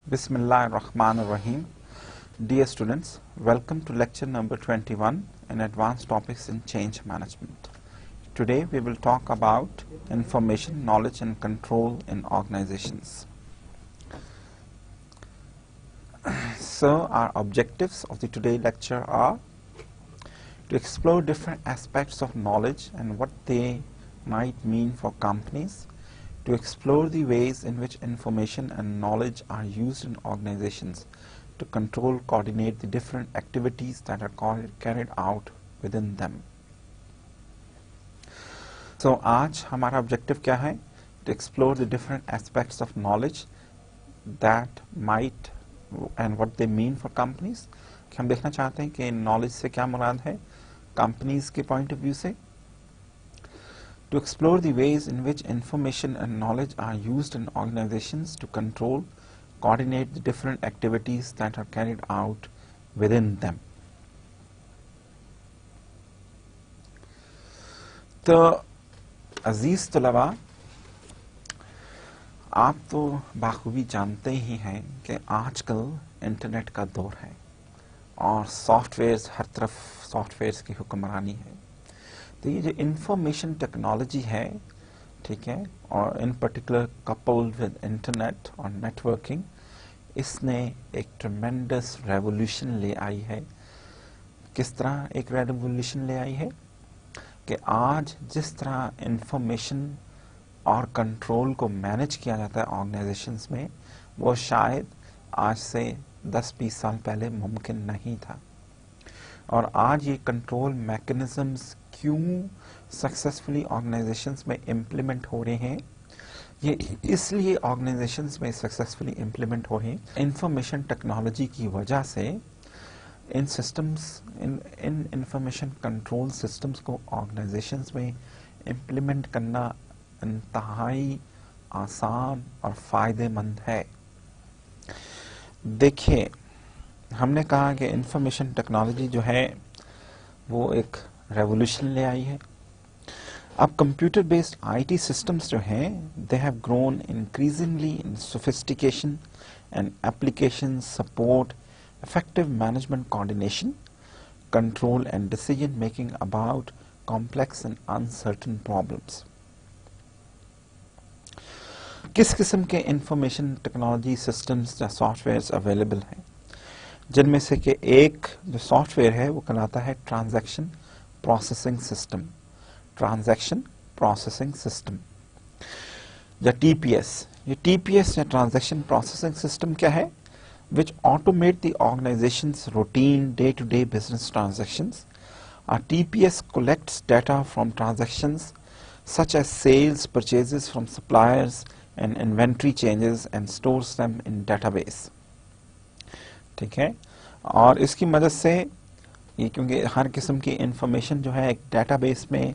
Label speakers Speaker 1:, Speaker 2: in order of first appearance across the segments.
Speaker 1: Bismillahirrahmanirrahim. Dear students, welcome to lecture number 21 in Advanced Topics in Change Management. Today we will talk about information, knowledge and control in organizations. So our objectives of the today lecture are to explore different aspects of knowledge and what they might mean for companies, to explore the ways in which information and knowledge are used in organizations to control, coordinate the different activities that are carried out within them. So आज हमारा objective क्या है? To explore the different aspects of knowledge that might and what they mean for companies. कि हम देखना चाहते हैं कि knowledge से क्या मुराद है companies के point of view से. To explore the ways in which information and knowledge are used in organizations to control, coordinate the different activities that are carried out within them. तो अजीज तलबा, आप तो बाखूबी जानते ही हैं कि आजकल इंटरनेट का दौर है और सॉफ्टवेयर्स, हर तरफ सॉफ्टवेयर्स की हुक्मरानी है. तो ये जो इंफॉर्मेशन टेक्नोलॉजी है, ठीक है, और इन पर्टिकुलर कपल्ड विद इंटरनेट और नेटवर्किंग, इसने एक ट्रेमेंडस रेवोल्यूशन ले आई है. किस तरह एक रेवोल्यूशन ले आई है कि आज जिस तरह इंफॉर्मेशन और कंट्रोल को मैनेज किया जाता है ऑर्गेनाइजेशंस में, वो शायद आज से 10-20 साल पहले मुमकिन नहीं था. और आज ये कंट्रोल मैकेनिज्म्स क्यों सक्सेसफुली ऑर्गेनाइजेशंस में इम्प्लीमेंट हो रहे हैं, ये इसलिए ऑर्गेनाइजेशंस में सक्सेसफुली इम्प्लीमेंट हो रहे हैं इंफॉर्मेशन टेक्नोलॉजी की वजह से. इन सिस्टम्स, इन इंफॉर्मेशन कंट्रोल सिस्टम्स को ऑर्गेनाइजेशंस में इम्प्लीमेंट करना इंतहाई आसान और फ़ायदेमंद है. देखिए, हमने कहा कि इंफॉर्मेशन टेक्नोलॉजी जो है वो एक रेवोल्यूशन ले आई है. अब कंप्यूटर बेस्ड आईटी सिस्टम्स जो हैं, they have grown increasingly in sophistication and application support effective management coordination, control and decision making about complex and uncertain problems. किस किस्म के इंफॉर्मेशन टेक्नोलॉजी सिस्टम्स या सॉफ्टवेयर्स अवेलेबल हैं, जिनमें से कि एक जो सॉफ्टवेयर है वो कहलाता है transaction processing system. Transaction processing system या टीपीएस. ये टीपीएस या ट्रांजैक्शन प्रोसेसिंग सिस्टम क्या है? Which automate the organization's routine day-to-day business transactions. Our TPS collects data from transactions such as sales, purchases from suppliers and inventory changes and stores them in database. ठीक है, और इसकी मदद से ये, क्योंकि हर किस्म की इंफॉर्मेशन जो है एक डेटाबेस में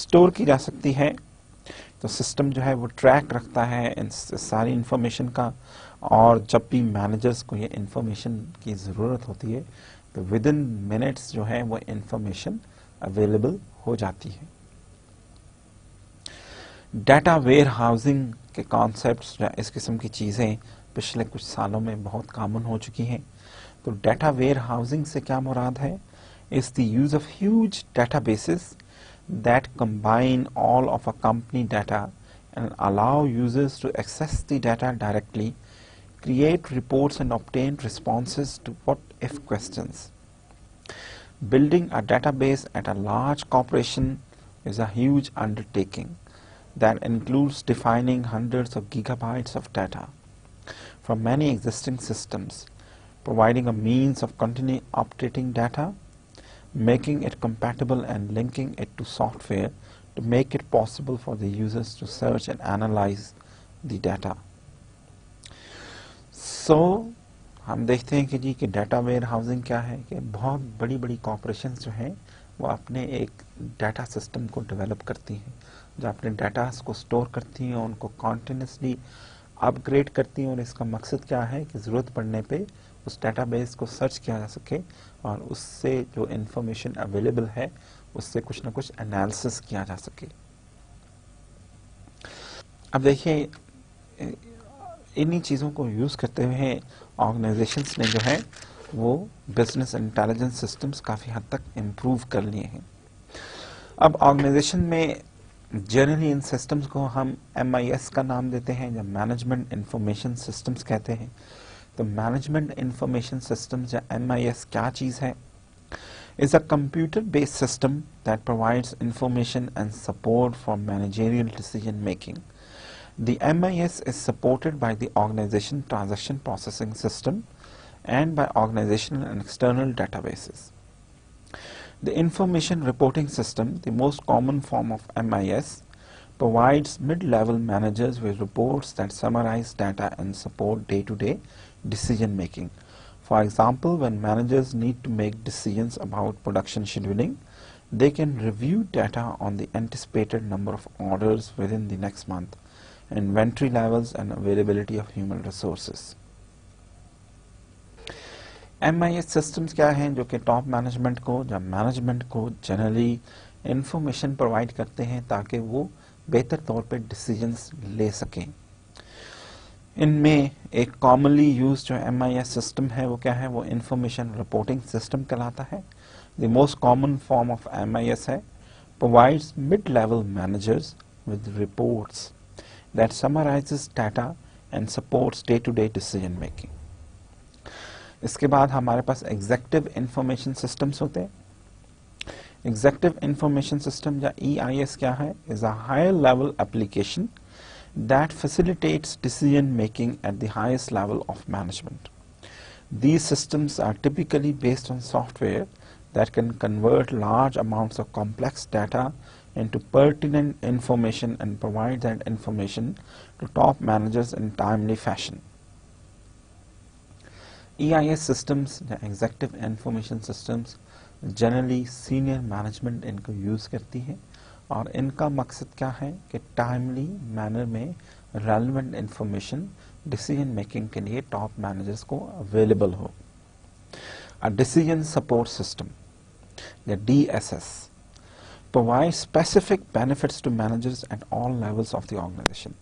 Speaker 1: स्टोर की जा सकती है, तो सिस्टम जो है वो ट्रैक रखता है इन सारी इंफॉर्मेशन का, और जब भी मैनेजर्स को ये इंफॉर्मेशन की ज़रूरत होती है तो विद इन मिनट्स जो है वो इंफॉर्मेशन अवेलेबल हो जाती है. डाटा वेयर हाउसिंग के कॉन्सेप्ट्स या इस किस्म की चीज़ें पिछले कुछ सालों में बहुत कॉमन हो चुकी हैं. तो डाटा वेयर हाउसिंग से क्या मुराद है? Is the use of huge databases that combine all of a company data and allow users to access the data directly, create reports and obtain responses to what-if questions. Building a database at a large corporation is a huge undertaking that includes defining hundreds of gigabytes of data from many existing systems, providing a means of continually updating data, making it compatible and linking it to software to make it possible for the users to search and analyze the data. So, हम देखते हैं कि जी कि data where housing क्या है कि बहुत बड़ी बड़ी कॉर्पोरेशंस जो हैं वो अपने एक डाटा सिस्टम को डेवलप करती हैं, जो अपने डाटास को स्टोर करती हैं और उनको कॉन्टिन्यूसली अपग्रेड करती हैं. और इसका मकसद क्या है कि ज़रूरत पड़ने पे उस डाटाबेस को सर्च किया जा सके और उससे जो इंफॉर्मेशन अवेलेबल है उससे कुछ ना कुछ एनालिसिस किया जा सके. अब देखिए, इन्हीं चीज़ों को यूज़ करते हुए ऑर्गेनाइजेशंस ने जो है वो बिजनेस इंटेलिजेंस सिस्टम्स काफ़ी हद तक इम्प्रूव कर लिए हैं। अब ऑर्गेनाइजेशन में जनरली इन सिस्टम्स को हम MIS का नाम देते हैं या मैनेजमेंट इंफॉर्मेशन सिस्टम्स कहते हैं। तो मैनेजमेंट इंफॉर्मेशन सिस्टम्स या MIS क्या चीज़ है? is a computer-based system that provides information and support for managerial decision making. The MIS is supported by the Organization Transaction Processing System and by organizational and external databases. The Information Reporting System, the most common form of MIS, provides mid-level managers with reports that summarize data and support day-to-day decision making. For example, when managers need to make decisions about production scheduling, they can review data on the anticipated number of orders within the next month, inventory levels and availability of human resources. MIS systems क्या हैं जो कि top management को या management को generally information provide करते हैं ताकि वो बेहतर तौर पे डिसीजंस ले सकें। इनमें एक कॉमनली यूज जो MIS सिस्टम है वो क्या है? वो इंफॉर्मेशन रिपोर्टिंग सिस्टम कहलाता है। The most common form of MIS है provides mid level managers with reports that summarises data and supports day to day decision making. इसके बाद हमारे पास एग्जेक्टिव इंफॉर्मेशन सिस्टम्स होते हैं। एग्जेक्टिव इंफॉर्मेशन सिस्टम या EIS क्या है? Is a higher level application that facilitates decision making at the highest level of management. These systems are typically based on software that can convert large amounts of complex data into pertinent information and provide that information to top managers in timely fashion. EIS systems, the executive information systems, generally senior management इनको use करती है और इनका मकसद क्या है कि timely manner में रेलेवेंट इंफॉर्मेशन डिसीजन मेकिंग के लिए टॉप मैनेजर्स को अवेलेबल हो। अ डिसीजन सपोर्ट सिस्टम या DSS provides specific benefits to managers at all levels of the organization.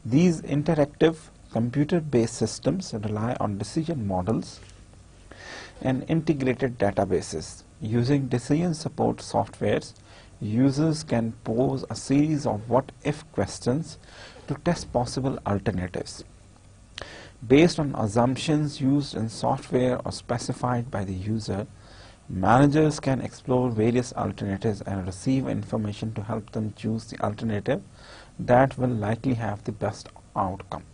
Speaker 1: These interactive computer-based systems rely on decision models and integrated databases. Using decision support softwares, users can pose a series of what-if questions to test possible alternatives. Based on assumptions used in software or specified by the user, managers can explore various alternatives and receive information to help them choose the alternative that will likely have the best outcome.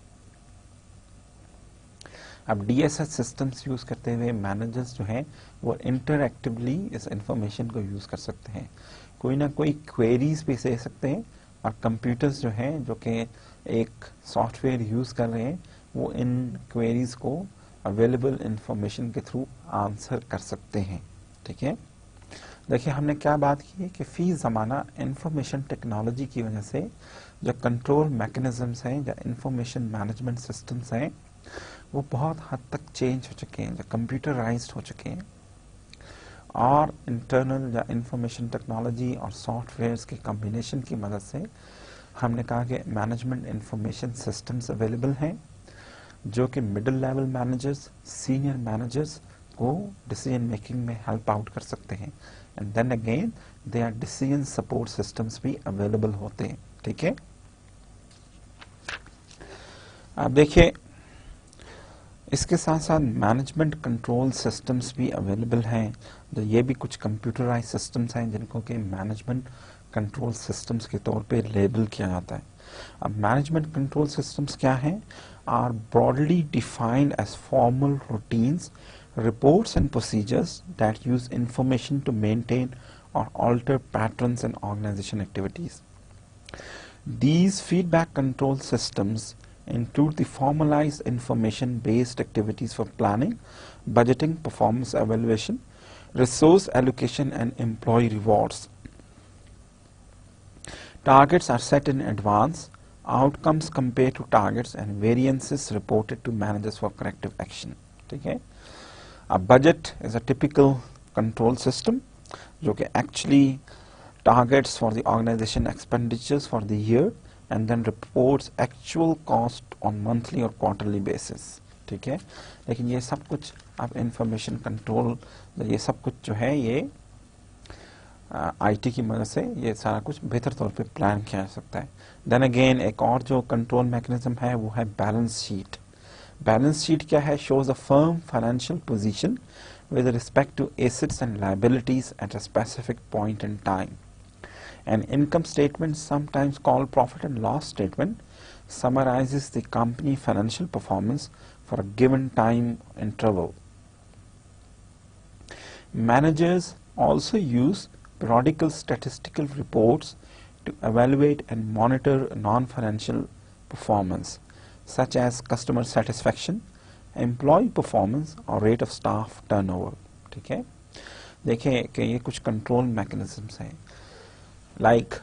Speaker 1: अब DSS systems use करते हुए managers जो हैं वो interactively इस information को use कर सकते हैं। कोई ना कोई क्वेरीज भी दे सकते हैं और कंप्यूटर्स जो हैं जो कि एक सॉफ्टवेयर यूज़ कर रहे हैं वो इन क्वेरीज को अवेलेबल इंफॉर्मेशन के थ्रू आंसर कर सकते हैं। ठीक है, देखिए हमने क्या बात की है कि फी ज़माना इंफॉर्मेशन टेक्नोलॉजी की वजह से जो कंट्रोल मैकेनिज्म्स हैं या इंफॉर्मेशन मैनेजमेंट सिस्टम्स हैं वो बहुत हद तक चेंज हो चुके हैं, जो कंप्यूटराइज्ड हो चुके हैं और इंटरनल या इंफॉर्मेशन टेक्नोलॉजी और सॉफ्टवेयर्स के कॉम्बिनेशन की मदद से हमने कहा कि मैनेजमेंट इंफॉर्मेशन सिस्टम्स अवेलेबल हैं जो कि middle level managers, senior managers को डिसीजन मेकिंग में हेल्प आउट कर सकते हैं and then again they are decision support systems भी अवेलेबल होते हैं। ठीक है, आप देखिए इसके साथ साथ मैनेजमेंट कंट्रोल सिस्टम्स भी अवेलेबल हैं, तो ये भी कुछ कंप्यूटराइज सिस्टम्स हैं जिनको कि मैनेजमेंट कंट्रोल सिस्टम्स के तौर पे लेबल किया जाता है। अब मैनेजमेंट कंट्रोल सिस्टम्स क्या हैं? Are broadly defined as formal routines, reports and procedures that use information to maintain और alter patterns in organization activities. These feedback control systems include the formalized information-based activities for planning, budgeting, performance evaluation, resource allocation, and employee rewards. Targets are set in advance, outcomes compared to targets, and variances reported to managers for corrective action. ठीक है? A budget is a typical control system जो कि actually targets for the organization expenditures for the year and then reports actual cost on monthly or quarterly basis, ठीक है। लेकिन ये सब कुछ अब इंफॉर्मेशन कंट्रोल, ये सब कुछ जो है ये आईटी की मदद से ये सारा कुछ बेहतर तौर पे प्लान किया जा सकता है। देन अगेन एक और जो कंट्रोल मैकेनिज्म है वो है बैलेंस शीट। बैलेंस शीट क्या है? Shows a firm financial position with respect to assets and liabilities at a specific point in time. An income statement, sometimes called profit and loss statement, summarizes the company financial performance for a given time interval. Managers also use periodical statistical reports to evaluate and monitor non-financial performance, such as customer satisfaction, employ performance और rate of staff turnover, ठीक है। देखें कि ये कुछ control mechanisms हैं, like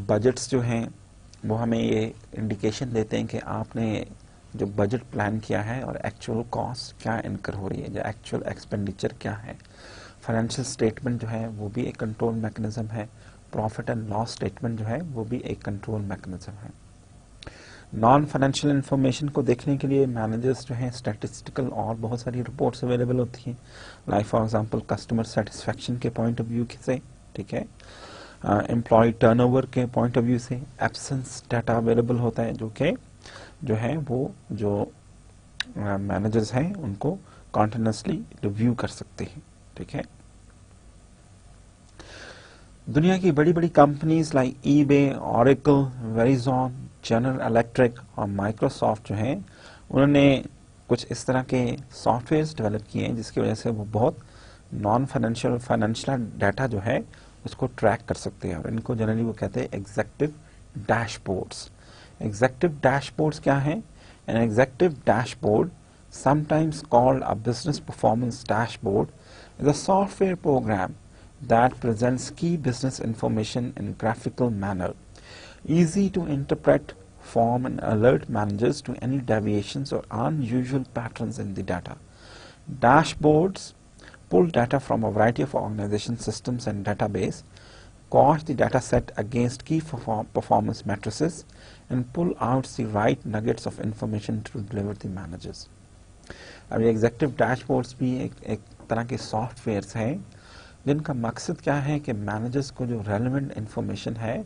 Speaker 1: budgets जो हैं वो हमें ये इंडिकेशन देते हैं कि आपने जो बजट प्लान किया है और एक्चुअल कॉस्ट क्या इनकर हो रही है, जो एक्चुअल एक्सपेंडिचर क्या है। फाइनेंशियल स्टेटमेंट जो है वो भी एक कंट्रोल मैकेनिज्म है। प्रॉफिट एंड लॉस स्टेटमेंट जो है वो भी एक कंट्रोल मैकेनिज्म है। नॉन फाइनेंशियल इन्फॉर्मेशन को देखने के लिए मैनेजर्स जो हैं स्टैटिस्टिकल और बहुत सारी रिपोर्ट्स अवेलेबल होती हैं, like for example customer satisfaction के पॉइंट ऑफ व्यू से, ठीक है, एम्प्लॉय टर्नओवर के पॉइंट ऑफ व्यू से एब्सेंस डाटा अवेलेबल होता है, जो कि जो है वो जो मैनेजर्स हैं उनको कॉन्टिन्यूसली रिव्यू कर सकते हैं, ठीक है। दुनिया की बड़ी बड़ी companies like eBay, oracle, Verizon, general electric और माइक्रोसॉफ्ट जो हैं उन्होंने कुछ इस तरह के सॉफ्टवेयर्स डेवलप किए हैं जिसकी वजह से वो बहुत नॉन फाइनेंशियल फाइनेंशियल डाटा जो है उसको ट्रैक कर सकते हैं, और इनको जनरली वो कहते हैं एग्जेक्टिव डैशबोर्ड्स। एग्जेक्टिव डैशबोर्ड्स क्या हैं? An executive dashboard, sometimes called a business performance dashboard, is a software program that presents key business information in graphical manner, easy to interpret, form and alert managers to any deviations or unusual patterns in the data. Dashboards pull data from a variety of organization systems and database, gauge the data set against key performance matrices, and pull out the right nuggets of information to deliver the managers. अब ये executive dashboards भी एक तरह के softwares हैं जिनका मकसद क्या है कि मैनेजर्स को जो रेलेवेंट इंफॉर्मेशन है,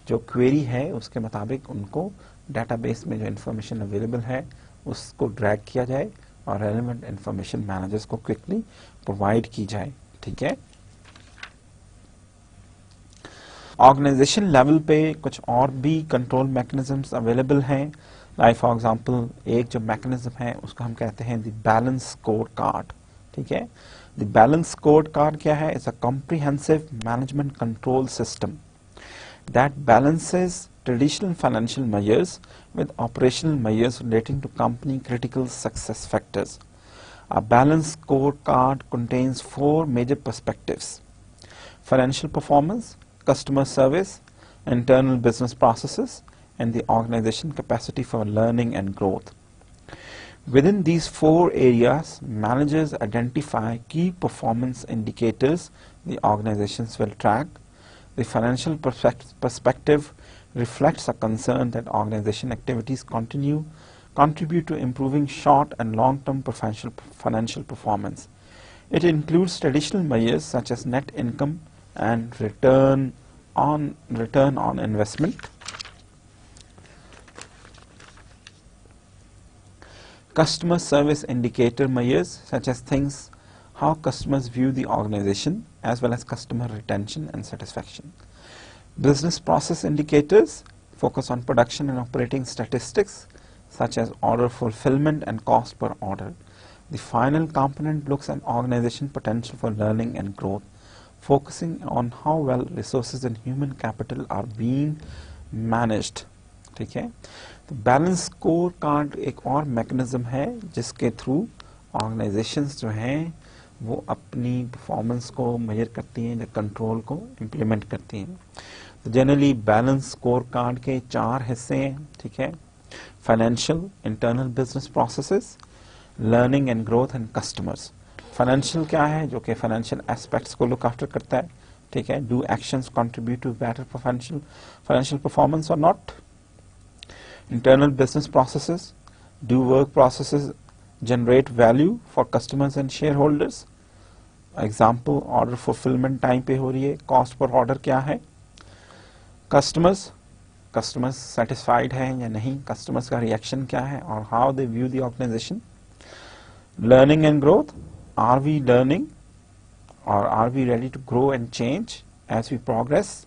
Speaker 1: जो क्वेरी है, उसके मुताबिक उनको डेटाबेस में जो इंफॉर्मेशन अवेलेबल है उसको ड्रैग किया जाए और रेलेवेंट इंफॉर्मेशन मैनेजर्स को क्विकली प्रोवाइड की जाए, ठीक है। ऑर्गेनाइजेशन लेवल पे कुछ और भी कंट्रोल मैकेनिज्म्स अवेलेबल हैं, लाइक फॉर एग्जांपल एक जो मैकेनिज्म है उसको हम कहते हैं द बैलेंस स्कोर कार्ड, ठीक है। The balance scorecard क्या है? It's a comprehensive management control system that balances traditional financial measures with operational measures relating to company critical success factors. A balance scorecard contains 4 major perspectives: financial performance, customer service, internal business processes, and the organization capacity for learning and growth. Within these 4 areas, managers identify key performance indicators the organizations will track. The financial perspective reflects a concern that organization activities contribute to improving short and long-term financial performance. It includes traditional measures such as net income and return on investment. Customer service indicator measures such as things how customers view the organization as well as customer retention and satisfaction. Business process indicators focus on production and operating statistics such as order fulfillment and cost per order. The final component looks at organization potential for learning and growth, focusing on how well resources and human capital are being managed, ठीक है। तो balance score card एक और mechanism है जिसके through organisations जो हैं वो अपनी परफॉर्मेंस को मेजर करती हैं या कंट्रोल को इम्प्लीमेंट करती हैं। तो जनरली बैलेंस स्कोर कार्ड के 4 हिस्से हैं, ठीक है। Financial, internal business processes, learning and growth and customers. Financial क्या है? जो कि फाइनेंशियल एस्पेक्ट्स को लुक आफ्टर करता है, ठीक है। Do actions contribute to better financial performance और not. Internal business processes. Do work processes generate value for customers and shareholders? Example, order fulfilment time पे हो रही है, कॉस्ट पर ऑर्डर क्या है? कस्टमर्स सेटिस्फाइड है या नहीं, कस्टमर्स का रिएक्शन क्या है, और how they view the organization. Learning and growth. Are we learning और are we ready to grow and change as we progress.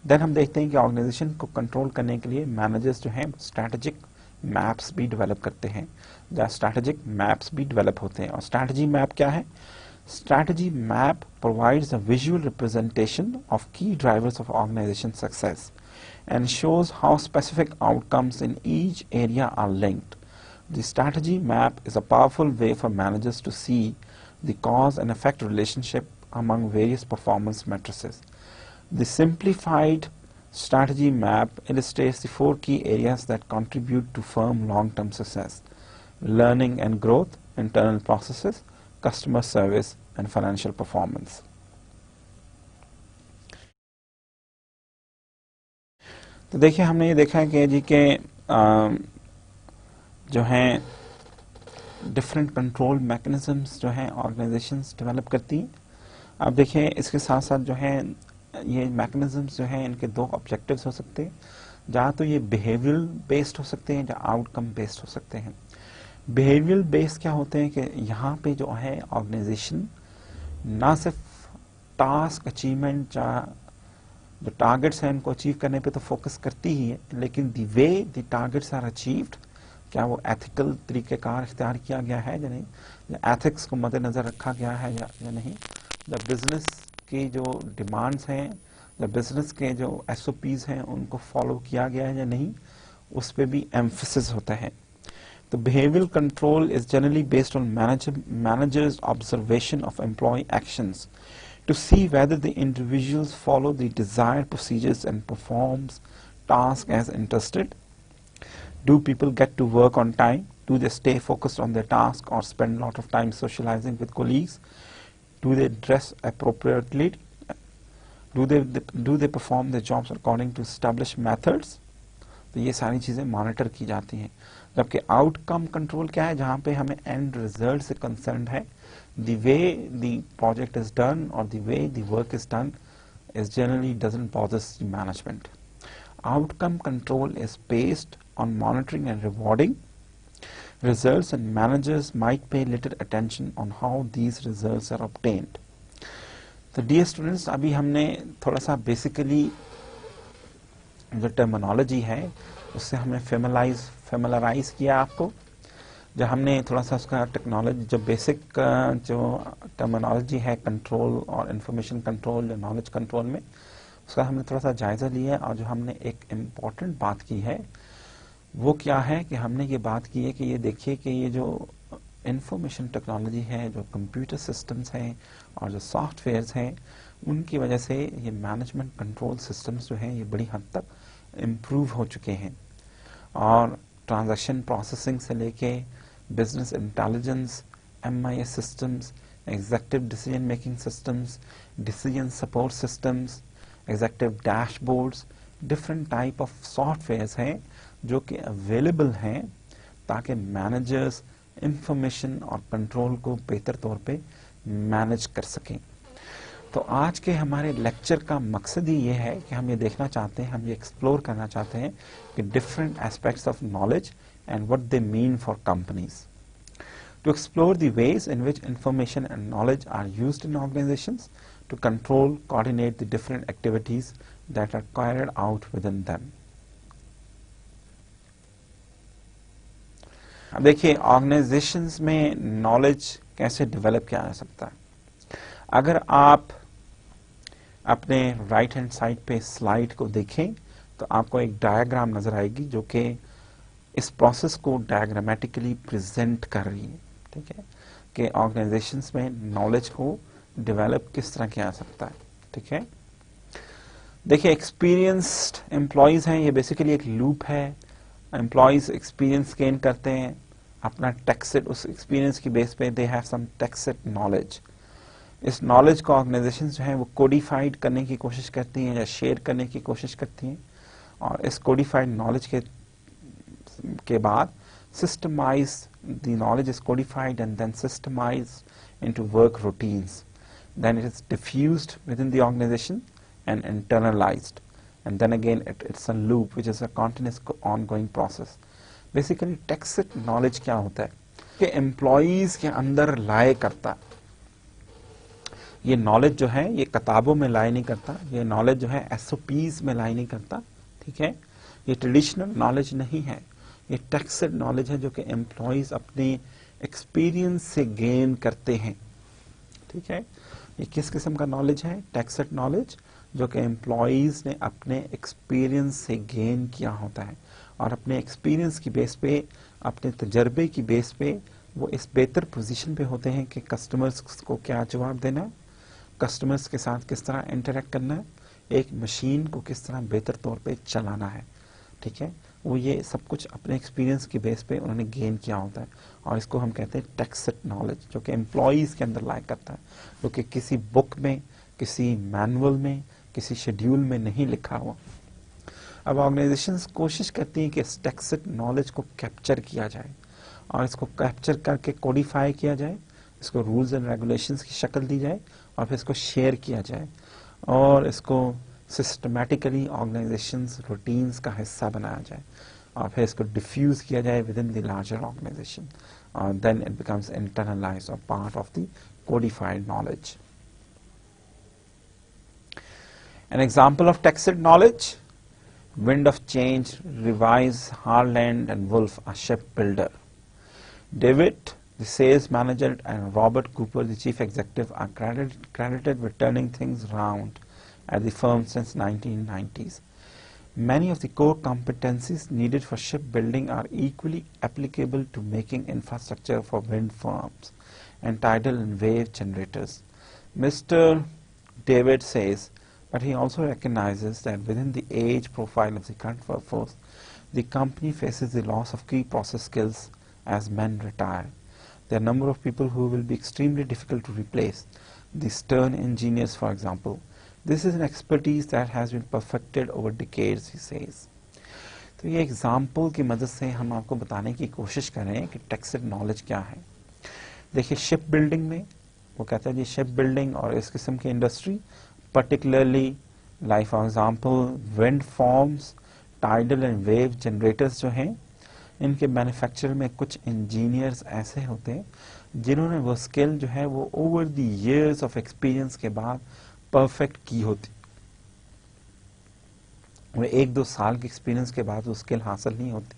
Speaker 1: Then हम देखते हैं कि ऑर्गेनाइजेशन को कंट्रोल करने के लिए मैनेजर्स जो हैं स्ट्रैटेजिक मैप्स भी डेवलप करते हैं, या स्ट्रैटेजिक मैप्स भी डेवलप होते हैं. और स्ट्रैटेजी मैप क्या है? Strategy map provides a visual representation of key drivers of organization success and shows how specific outcomes in each area are linked. The strategy map is a powerful way for managers to see the cause and effect relationship among various performance matrices. The simplified strategy map illustrates the 4 key areas that contribute to firm long-term success: learning and growth, internal processes, customer service and financial performance. तो देखिए, हमने ये देखा है कि जी के जो हैं डिफरेंट कंट्रोल मैकेनिज्म्स जो हैं ऑर्गेनाइजेशंस डेवलप करती हैं. अब देखिए, इसके साथ साथ जो है ये मैकेनिज्म्स जो हैं इनके 2 ऑब्जेक्टिव्स हो सकते हैं. जहाँ तो ये बिहेवियरल बेस्ड हो सकते हैं, या आउटकम बेस्ड हो सकते हैं. बिहेवियरल बेस्ड क्या होते हैं कि यहाँ पे जो है ऑर्गेनाइजेशन ना सिर्फ टास्क अचीवमेंट या जो टारगेट्स हैं उनको अचीव करने पे तो फोकस करती ही है, लेकिन the way the targets are achieved, क्या वो एथिकल तरीक़ेकार इख्तियार किया गया है या नहीं, या एथिक्स को मद्देनज़र रखा गया है या नहीं, या बिजनेस की जो डिमांड्स हैं या बिजनेस के जो SOPs हैं उनको फॉलो किया गया है या नहीं, उस पर भी एम्फसिस होता है. The behavioral control is generally based on managers' observation of employee actions to see whether the individuals follow the desired procedures and performs tasks as interested. Do people get to work on time? Do they stay focused on their task or spend a lot of time socializing with colleagues? Do they dress appropriately? Do they perform their jobs according to established methods? तो ये सारी चीज़ें monitor की जाती हैं. जबकि outcome control क्या है? जहाँ पे हमें एंड रिजल्ट से कंसर्न है. The way the project is done और the way the work is done is generally doesn't bothers the management. Outcome control is based on monitoring and rewarding results, and managers might pay little attention on how these results are obtained. तो dear students, अभी हमने थोड़ा सा basically जो terminology है उससे हमने familiarise किया आपको. जब हमने थोड़ा सा उसका टेक्नोलॉजी जो बेसिक जो टर्मिनोलॉजी है कंट्रोल और इंफॉर्मेशन कंट्रोल या नॉलेज कंट्रोल में, उसका हमने थोड़ा सा जायजा लिया. और जो हमने एक इम्पॉर्टेंट बात की है वो क्या है कि हमने ये बात की है कि ये देखिए कि ये जो इंफॉर्मेशन टेक्नोलॉजी है, जो कंप्यूटर सिस्टम्स हैं और जो सॉफ्टवेयर्स हैं, उनकी वजह से ये मैनेजमेंट कंट्रोल सिस्टम्स जो हैं ये बड़ी हद तक इम्प्रूव हो चुके हैं. और ट्रांजैक्शन प्रोसेसिंग से लेके business intelligence, MIS systems, executive decision making systems, decision support systems, executive dashboards, different type of softwares हैं जो कि अवेलेबल हैं ताकि मैनेजर्स इंफॉर्मेशन और कंट्रोल को बेहतर तौर पे मैनेज कर सकें. तो आज के हमारे लेक्चर का मकसद ही ये है कि हम ये देखना चाहते हैं, हम ये एक्सप्लोर करना चाहते हैं कि different aspects of knowledge and what they mean for companies. To explore the ways in which information and knowledge are used in organisations to control coordinate the different activities that are carried out within them. अब देखिए, organisations में knowledge कैसे develop किया जा सकता है. अगर आप अपने राइट हैंड साइड पे स्लाइड को देखें तो आपको एक डायग्राम नजर आएगी जो कि इस प्रोसेस को डायग्रामेटिकली प्रेजेंट कर रही है. ठीक है, कि ऑर्गेनाइजेशंस में नॉलेज को डेवलप किस तरह किया जा सकता है. ठीक है, देखिए, एक्सपीरियंस्ड एम्प्लॉयज हैं, ये बेसिकली एक लूप है. एम्प्लॉयज एक्सपीरियंस गेन करते हैं, अपना टेक्सिट उस एक्सपीरियंस की बेस पे दे हैव सम टेक्सिट नॉलेज. इस नॉलेज को ऑर्गेनाइजेशंस जो हैं वो कोडिफाइड करने की कोशिश करती हैं या शेयर करने की कोशिश करती हैं. और इस कोडिफाइड नॉलेज के के बाद systemize, the knowledge is codified and then systemized into work routines. Then it is diffused within the organization and internalized. And then again it's a loop which is a continuous ongoing process. Basically tacit knowledge क्या होता है कि employees के अंदर लाए करता, ये knowledge जो है ये किताबों में लाए नहीं करता, ये नॉलेज जो है एसओपीज में लाए नहीं करता, ठीक है, ये ट्रेडिशनल नॉलेज नहीं है, ये टैक्सेड नॉलेज है जो कि एम्प्लॉइज अपने एक्सपीरियंस से गेन करते हैं, ठीक है। ये किस किस्म का नॉलेज है? टैक्सेड नॉलेज जो कि एम्प्लॉइज ने अपने एक्सपीरियंस से गेन किया होता है और अपने एक्सपीरियंस की बेस पे, अपने तजर्बे की बेस पे वो इस बेहतर पोजीशन पे होते हैं कि कस्टमर्स को क्या जवाब देना है, कस्टमर्स के साथ किस तरह इंटरेक्ट करना है, एक मशीन को किस तरह बेहतर तौर पे चलाना है, ठीक है। वो ये सब कुछ अपने एक्सपीरियंस की बेस पे उन्होंने गेन किया होता है और इसको हम कहते हैं टैक्सेड नॉलेज जो कि एम्प्लॉइज के अंदर लाया करता है, जो कि किसी बुक में, किसी मैनुअल में, किसी शेड्यूल में नहीं लिखा हुआ। अब ऑर्गेनाइजेशंस कोशिश करती हैं कि इस टैक्सेड नॉलेज को कैप्चर किया जाए और इसको कैप्चर करके कोडिफाई किया जाए, इसको रूल्स एंड रेगुलेशंस की शक्ल दी जाए और फिर इसको शेयर किया जाए और इसको सिस्टमैटिकली ऑर्गेनाइजेशंस रूटीन्स का हिस्सा बनाया जाए और फिर इसको डिफ्यूज किया जाए within the larger organisation और देन इट बिकम्स इंटरनलाइज्ड और part of the codified knowledge. An example of tacit knowledge: Wind of Change, Revise, Harland and Wolff, a shipbuilder. David, the sales manager, and Robert Cooper, the chief executive, are credited with turning things around at the firm since 1990s. Many of the core competencies needed for shipbuilding are equally applicable to making infrastructure for wind farms and tidal and wave generators. Mr. David says, but he also recognizes that within the age profile of the current workforce, the company faces the loss of key process skills as men retire. There are a number of people who will be extremely difficult to replace. The stern engineers, for example. This is an expertise that has been perfected over decades, he says. तो ये example की मदद से हम आपको बताने की कोशिश कर रहे हैं कि टैक्सेड नॉलेज क्या है। देखिए शिप बिल्डिंग में वो कहता है जी शिप बिल्डिंग और इस किस्म की industry, particularly like for example wind farms, tidal and wave generators जो हैं, इनके मैन्युफैक्चर में कुछ इंजीनियर्स ऐसे होते हैं जिन्होंने वो स्किल जो है वो over the years of experience के बाद परफेक्ट की होती। वो 1-2 साल के एक्सपीरियंस के बाद वो स्किल हासिल नहीं होती,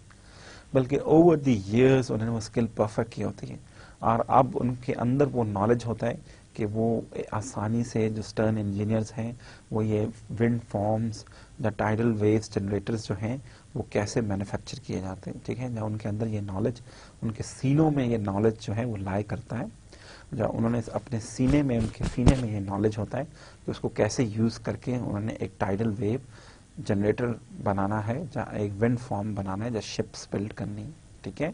Speaker 1: बल्कि ओवर द इयर्स उन्होंने वो स्किल परफेक्ट की होती है और अब उनके अंदर वो नॉलेज होता है कि वो आसानी से जो स्टर्न इंजीनियर्स हैं वो ये विंड फॉर्म्स या टाइडल वेव्स जनरेटर्स जो हैं वो कैसे मैन्युफैक्चर किए जाते हैं, ठीक है। जब उनके अंदर ये नॉलेज, उनके सीनों में ये नॉलेज जो है वो लाई करता है, जब उन्होंने अपने सीने में, उनके सीने में ये नॉलेज होता है कि उसको कैसे यूज़ करके उन्होंने एक टाइडल वेव जनरेटर बनाना है, या एक विंड फॉर्म बनाना है, या शिप्स बिल्ड करनी है, ठीक है।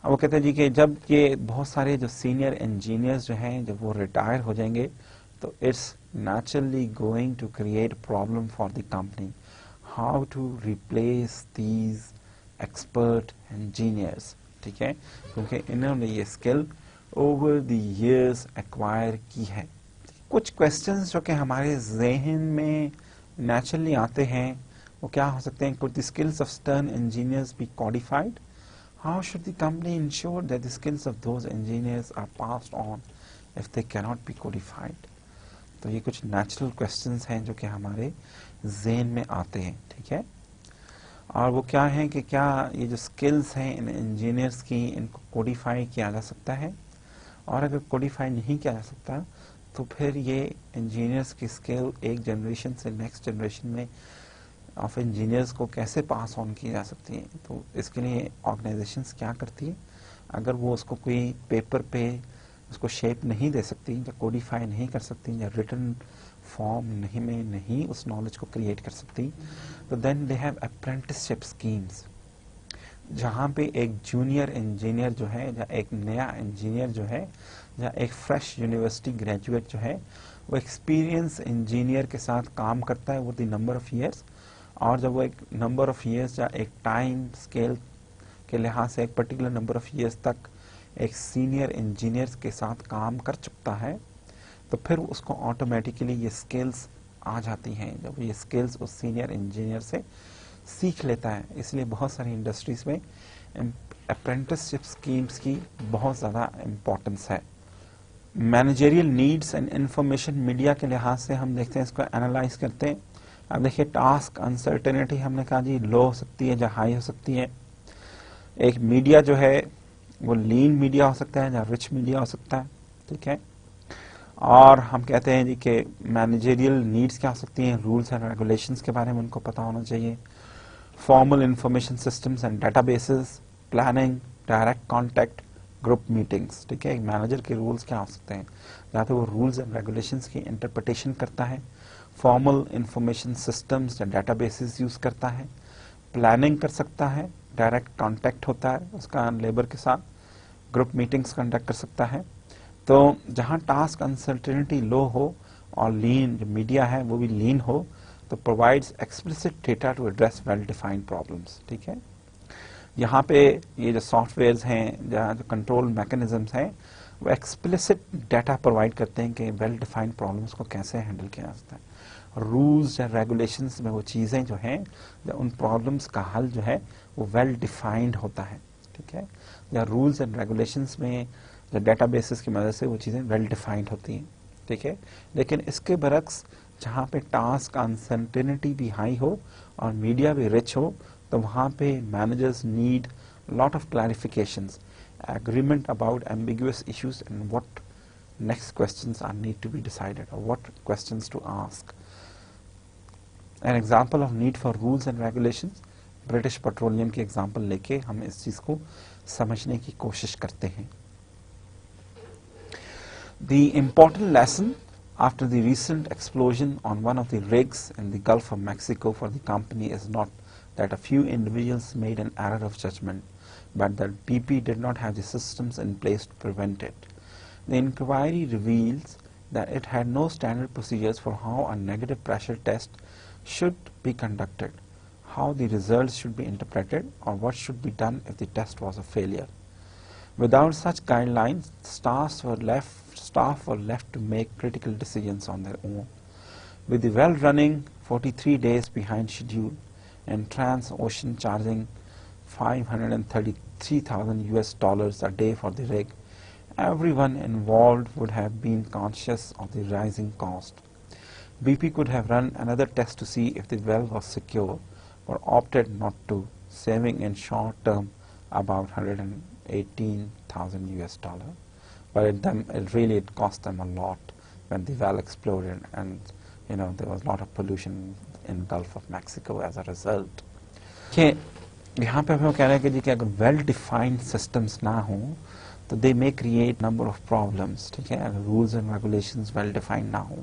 Speaker 1: अब वो कहते हैं जी कि जब ये बहुत सारे जो सीनियर इंजीनियर्स जो हैं जब वो रिटायर हो जाएंगे तो it's naturally going to create problem for the company, how to replace these expert engineers, ठीक है, क्योंकि इन्होंने ये skill over the years acquire की है। कुछ क्वेश्चंस जो कि हमारे जहन में नेचुरली आते हैं वो क्या हो सकते हैं? Could the skills of stern engineers be codified? How should the company ensure that the skills of those engineers are passed on if they cannot be codified? तो ये कुछ नेचुरल क्वेश्चंस हैं जो कि हमारे ज़हन में आते हैं, ठीक है। और वो क्या है कि क्या ये जो स्किल्स हैं इन इंजीनियर्स की, इनको कोडिफाई किया जा सकता है, और अगर कोडिफाई नहीं किया जा सकता तो फिर ये इंजीनियर्स की स्किल एक जनरेशन से नेक्स्ट जनरेशन में ऑफ इंजीनियर्स को कैसे पास ऑन की जा सकती है। तो इसके लिए ऑर्गेनाइजेशंस क्या करती है, अगर वो उसको कोई पेपर पे उसको शेप नहीं दे सकती या कोडिफाई नहीं कर सकती या रिटन फॉर्म नहीं उस नॉलेज को क्रिएट कर सकती, तो then they have apprenticeship schemes, जहाँ पे एक जूनियर इंजीनियर जो है या एक नया इंजीनियर जो है या एक फ्रेश यूनिवर्सिटी ग्रेजुएट जो है वो एक्सपीरियंस इंजीनियर के साथ काम करता है वो द नंबर ऑफ ईयर्स, और जब वो एक नंबर ऑफ ईयर्स या एक टाइम स्केल के लिहाज से एक पर्टिकुलर नंबर ऑफ ईयर्स तक एक सीनियर इंजीनियर के साथ काम कर चुकता है, तो फिर उसको ऑटोमेटिकली ये स्किल्स आ जाती हैं। जब ये स्किल्स उस सीनियर इंजीनियर से सीख लेता है, इसलिए बहुत सारी इंडस्ट्रीज में अप्रेंटिसशिप स्कीम्स की बहुत ज़्यादा इम्पोर्टेंस है। Managerial needs and information media के लिहाज से हम देखते हैं, इसको एनालाइज करते हैं। अब देखिए, टास्क अनसर्टेनिटी हमने कहा जी लो हो सकती है या हाई हो सकती है। एक मीडिया जो है वो लीन मीडिया हो सकता है या रिच मीडिया हो सकता है, ठीक है। और हम कहते हैं जी कि मैनेजरियल नीड्स क्या हो सकती हैं, रूल्स एंड रेगुलेशंस के बारे में उनको पता होना चाहिए। Formal information systems and databases, planning, direct contact, group meetings, ठीक है। एक मैनेजर के रूल्स क्या हो सकते हैं, या तो वो रूल्स एंड रेगुलेशंस की इंटरप्रिटेशन करता है, फॉर्मल इंफॉर्मेशन सिस्टम्स या डेटाबेसेस यूज करता है, प्लानिंग कर सकता है, डायरेक्ट कॉन्टैक्ट होता है उसका लेबर के साथ, ग्रुप मीटिंग्स कंडक्ट कर सकता है। तो जहां टास्क अनसर्टेनिटी लो हो और लीन जो मीडिया है वो भी लीन हो, तो provides explicit data to address well defined problems, ठीक है। यहाँ पे ये जो सॉफ्टवेयर्स हैं, जहाँ जो कंट्रोल मैकेनिज्म्स हैं, वो एक्सप्लिसिट डाटा प्रोवाइड करते हैं कि वेल डिफाइंड प्रॉब्लम्स को कैसे हैंडल किया जा सकता है। रूल्स या रेगुलेशंस में वो चीज़ें जो हैं, उन प्रॉब्लम्स का हल जो है वो वेल डिफाइंड होता है, ठीक है। या रूल्स एंड रेगुलेशंस में या डेटाबेसेस की मदद से वो चीज़ें वेल डिफाइंड होती हैं, ठीक है। लेकिन इसके बरक्स जहाँ पे टास्क अनसर्टेनिटी भी हाई हो और मीडिया भी रिच हो, तो वहाँ पे managers need lot of clarifications, agreement about ambiguous issues, and what next questions are need to be decided or what questions to ask. An example of need for rules and regulations, British petroleum की example लेके हम इस चीज को समझने की कोशिश करते हैं। The important lesson after the recent explosion on one of the rigs in the Gulf of Mexico for the company is not that a few individuals made an error of judgment, but that BP did not have the systems in place to prevent it. The inquiry reveals that it had no standard procedures for how a negative pressure test should be conducted, how the results should be interpreted, or what should be done if the test was a failure. Without such guidelines, staff were left to make critical decisions on their own. With the well running 43 days behind schedule and Transocean charging $533,000 a day for the rig, everyone involved would have been conscious of the rising cost. BP could have run another test to see if the well was secure, but opted not to, saving in short term about $118,000. But it cost them a lot when the well exploded, and there was a lot of pollution in Gulf of Mexico as a result. Okay. यहाँ पे हम कह रहे हैं कि जी कि अगर वेल डिफाइंड सिस्टम्स ना हो तो they may create number of problems, ठीक है। अगर rules and regulations well defined ना हो,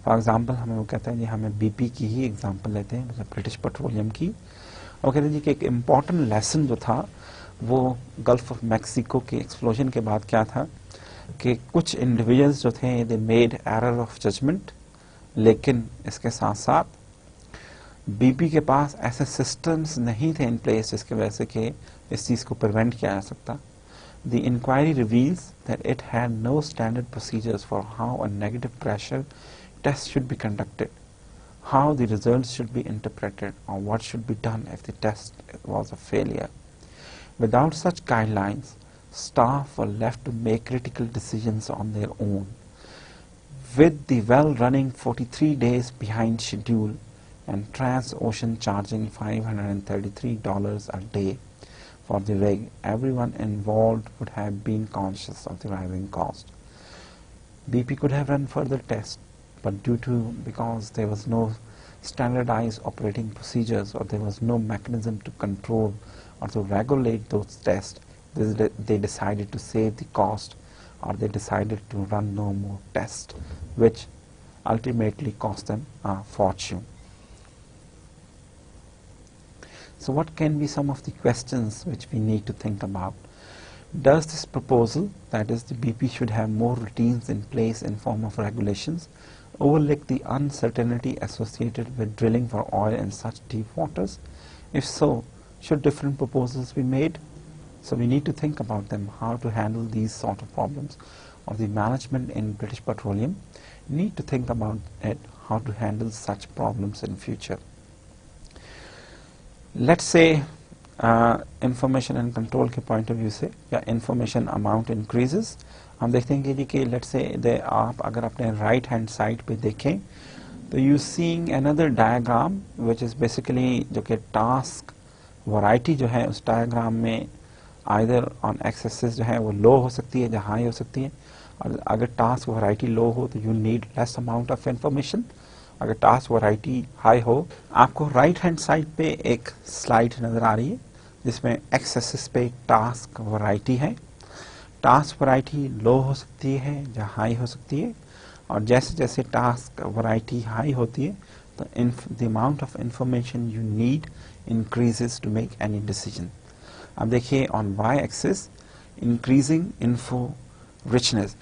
Speaker 1: फॉर एग्जांपल हमें वो कहते हैं जी, हमें बीपी की ही एग्जांपल लेते हैं, मतलब ब्रिटिश पेट्रोलियम की। और कहते हैं जी कि एक इम्पॉर्टेंट लेसन जो था वो गल्फ ऑफ मैक्सिको के एक्सप्लोजन के बाद क्या था कि कुछ इंडिविजुअल्स जो थे they made error of judgement, लेकिन इसके साथ साथ बीपी के पास ऐसे सिस्टम्स नहीं थे इन प्लेस जिसकी वजह से कि इस चीज़ को प्रिवेंट किया जा सकता। The inquiry reveals that it had no standard procedures for how a negative pressure test should be conducted, how the results should be interpreted, or what should be done if the test was a failure. Without such guidelines, staff were left to make critical decisions on their own. With the well running 43 days behind schedule and Transocean charging $533 a day for the rig, everyone involved would have been conscious of the rising cost. BP could have run further tests, but because there was no standardized operating procedures, or there was no mechanism to control or to regulate those tests, they decided to save the cost, or they decided to run no more tests, which ultimately cost them a fortune. So what can be some of the questions which we need to think about? Does this proposal, that is the BP should have more routines in place in form of regulations, overlook the uncertainty associated with drilling for oil in such deep waters? If so, should different proposals be made? So we need to think about them, how to handle these sort of problems, or the management in British Petroleum need to think about it, how to handle such problems in future. Let's say information and control के point of view से या information amount increases, हम देखते हैं जी कि let's say आप अगर अपने राइट हैंड साइड पे देखें तो you seeing another diagram which is basically जो कि टास्क वैरायटी जो है उस डायग्राम में आइदर ऑन एक्सेस जो है वो लो हो सकती है या हाई हो सकती है, और अगर टास्क वैरायटी लो हो तो you need less amount of information, अगर टास्क वैरायटी हाई हो। आपको राइट हैंड साइड पे एक स्लाइड नज़र आ रही है जिसमें एक्स एक्सिस पे टास्क वैरायटी है। टास्क वैरायटी लो हो सकती है या हाई हो सकती है, और जैसे जैसे टास्क वैरायटी हाई होती है तो the amount of information you need increases to make any decision. अब देखिए on Y axis increasing info richness,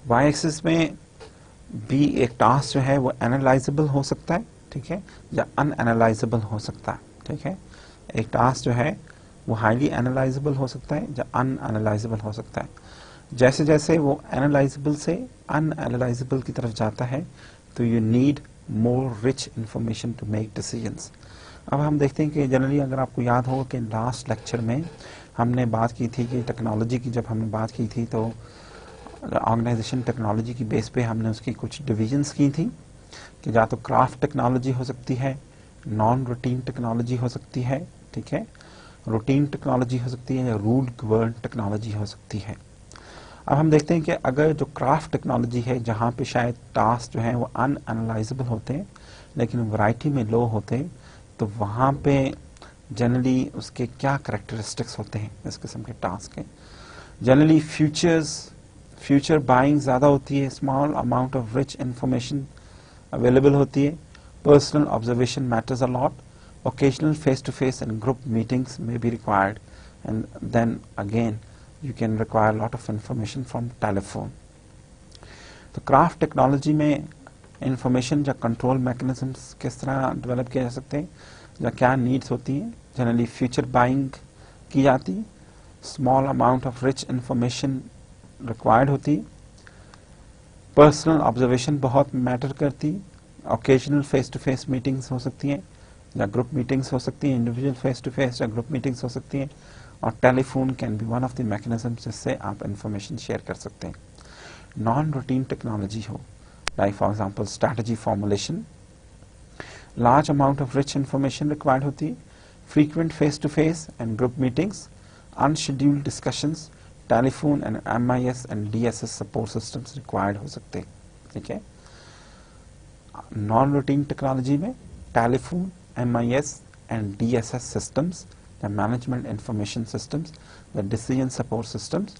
Speaker 1: Y axis में भी एक टास्क जो है वो एनालाइजेबल हो सकता है, ठीक है, या अनएनालाइजेबल हो सकता है, ठीक है। एक टास्क जो है वो हाईली एनालाइजेबल हो सकता है या अनएनालाइजेबल हो सकता है। जैसे जैसे वो एनालाइजेबल से अनएनालाइजेबल की तरफ जाता है तो you need more rich information to make decisions. अब हम देखते हैं कि जनरली अगर आपको याद हो कि लास्ट लेक्चर में हमने बात की थी कि टेक्नोलॉजी की जब हमने बात की थी तो ऑर्गेनाइजेशन टेक्नोलॉजी की बेस पे हमने उसकी कुछ डिविजन्स की थी कि या तो क्राफ्ट टेक्नोलॉजी हो सकती है, नॉन रूटीन टेक्नोलॉजी हो सकती है, ठीक है, रूटीन टेक्नोलॉजी हो सकती है या रूल गवर्न टेक्नोलॉजी हो सकती है। अब हम देखते हैं कि अगर जो क्राफ्ट टेक्नोलॉजी है जहाँ पे शायद टास्क जो है वो अनएनालाइजेबल होते हैं लेकिन वैरायटी में लो होते हैं, तो वहाँ पे जनरली उसके क्या करैक्टरिस्टिक्स होते हैं इस किस्म के टास्क के। जनरली फ्यूचर बाइंग ज़्यादा होती है, small amount of rich information available होती है, personal observation matters a lot, occasional face-to-face and group meetings may be required, and then again you can require a lot of information from telephone. तो craft technology में information या control mechanisms किस तरह develop किए जा सकते हैं या क्या नीड्स होती हैं। जनरली फ्यूचर बाइंग की जाती है, small amount of rich information required होती है, पर्सनल ऑब्जर्वेशन बहुत मैटर करती है, occasional face to face meetings हो सकती हैं या ग्रुप मीटिंग्स हो सकती हैं, इंडिविजुअल फेस टू फेस या ग्रुप मीटिंग्स हो सकती हैं, और telephone can be one of the mechanism जिससे आप इंफॉर्मेशन शेयर कर सकते हैं। नॉन रूटीन टेक्नोलॉजी हो, like for example strategy formulation, large amount of rich information required होती है, frequent face to face and group meetings, unscheduled discussions, telephone and MIS and DSS support systems required हो सकते हैं, ठीक है। Non routine technology में telephone, MIS and DSS systems, the management information systems, the decision support systems,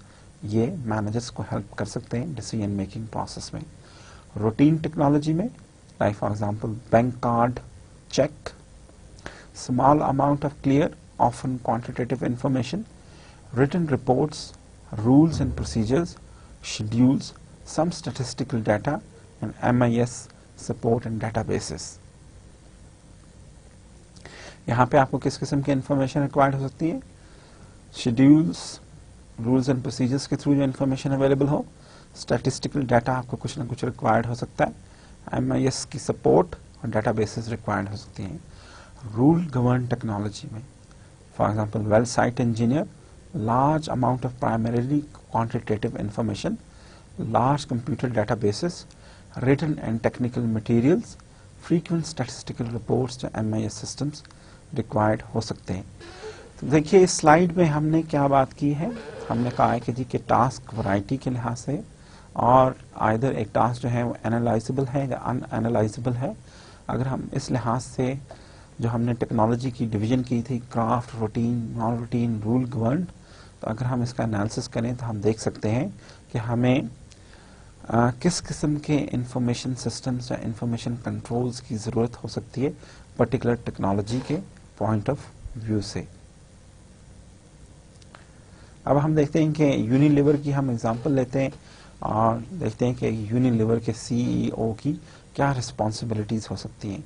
Speaker 1: ये managers को help कर सकते हैं decision making process में। routine technology में like for example bank card, check, small amount of clear, often quantitative information, written reports, rules and procedures, schedules, some statistical data and MIS support and databases। यहाँ पे आपको किस किस्म की information required हो सकती है, शेड्यूल्स, रूल्स एंड प्रोसीजर्स के थ्रू जो इंफॉर्मेशन अवेलेबल हो, स्टैटिस्टिकल डाटा आपको कुछ ना कुछ रिक्वायर्ड हो सकता है, MIS की सपोर्ट और डाटाबेसेस रिक्वायर्ड हो सकती हैं। रूल गवर्न टेक्नोलॉजी में for example well site engineer, large amount of primarily quantitative information, large computer databases, written and technical materials, frequent statistical reports या MIS सिस्टम्स रिक्वायर्ड हो सकते हैं। तो देखिए इस स्लाइड में हमने क्या बात की है, हमने कहा है कि जी कि टास्क वैरायटी के लिहाज से और आइदर एक टास्क जो है वो एनालाइजेबल है या अनएनालाइजेबल है। अगर हम इस लिहाज से जो हमने टेक्नोलॉजी की डिवीजन की थी craft, routine, non routine, rule govern, तो अगर हम इसका एनालिसिस करें तो हम देख सकते हैं कि हमें किस किस्म के इंफॉर्मेशन सिस्टम्स या इंफॉर्मेशन कंट्रोल्स की ज़रूरत हो सकती है पर्टिकुलर टेक्नोलॉजी के पॉइंट ऑफ व्यू से। अब हम देखते हैं कि यूनिलीवर की हम एग्जांपल लेते हैं। और देखते हैं कि यूनिलीवर के सीईओ की क्या रिस्पॉन्सिबिलिटीज हो सकती हैं।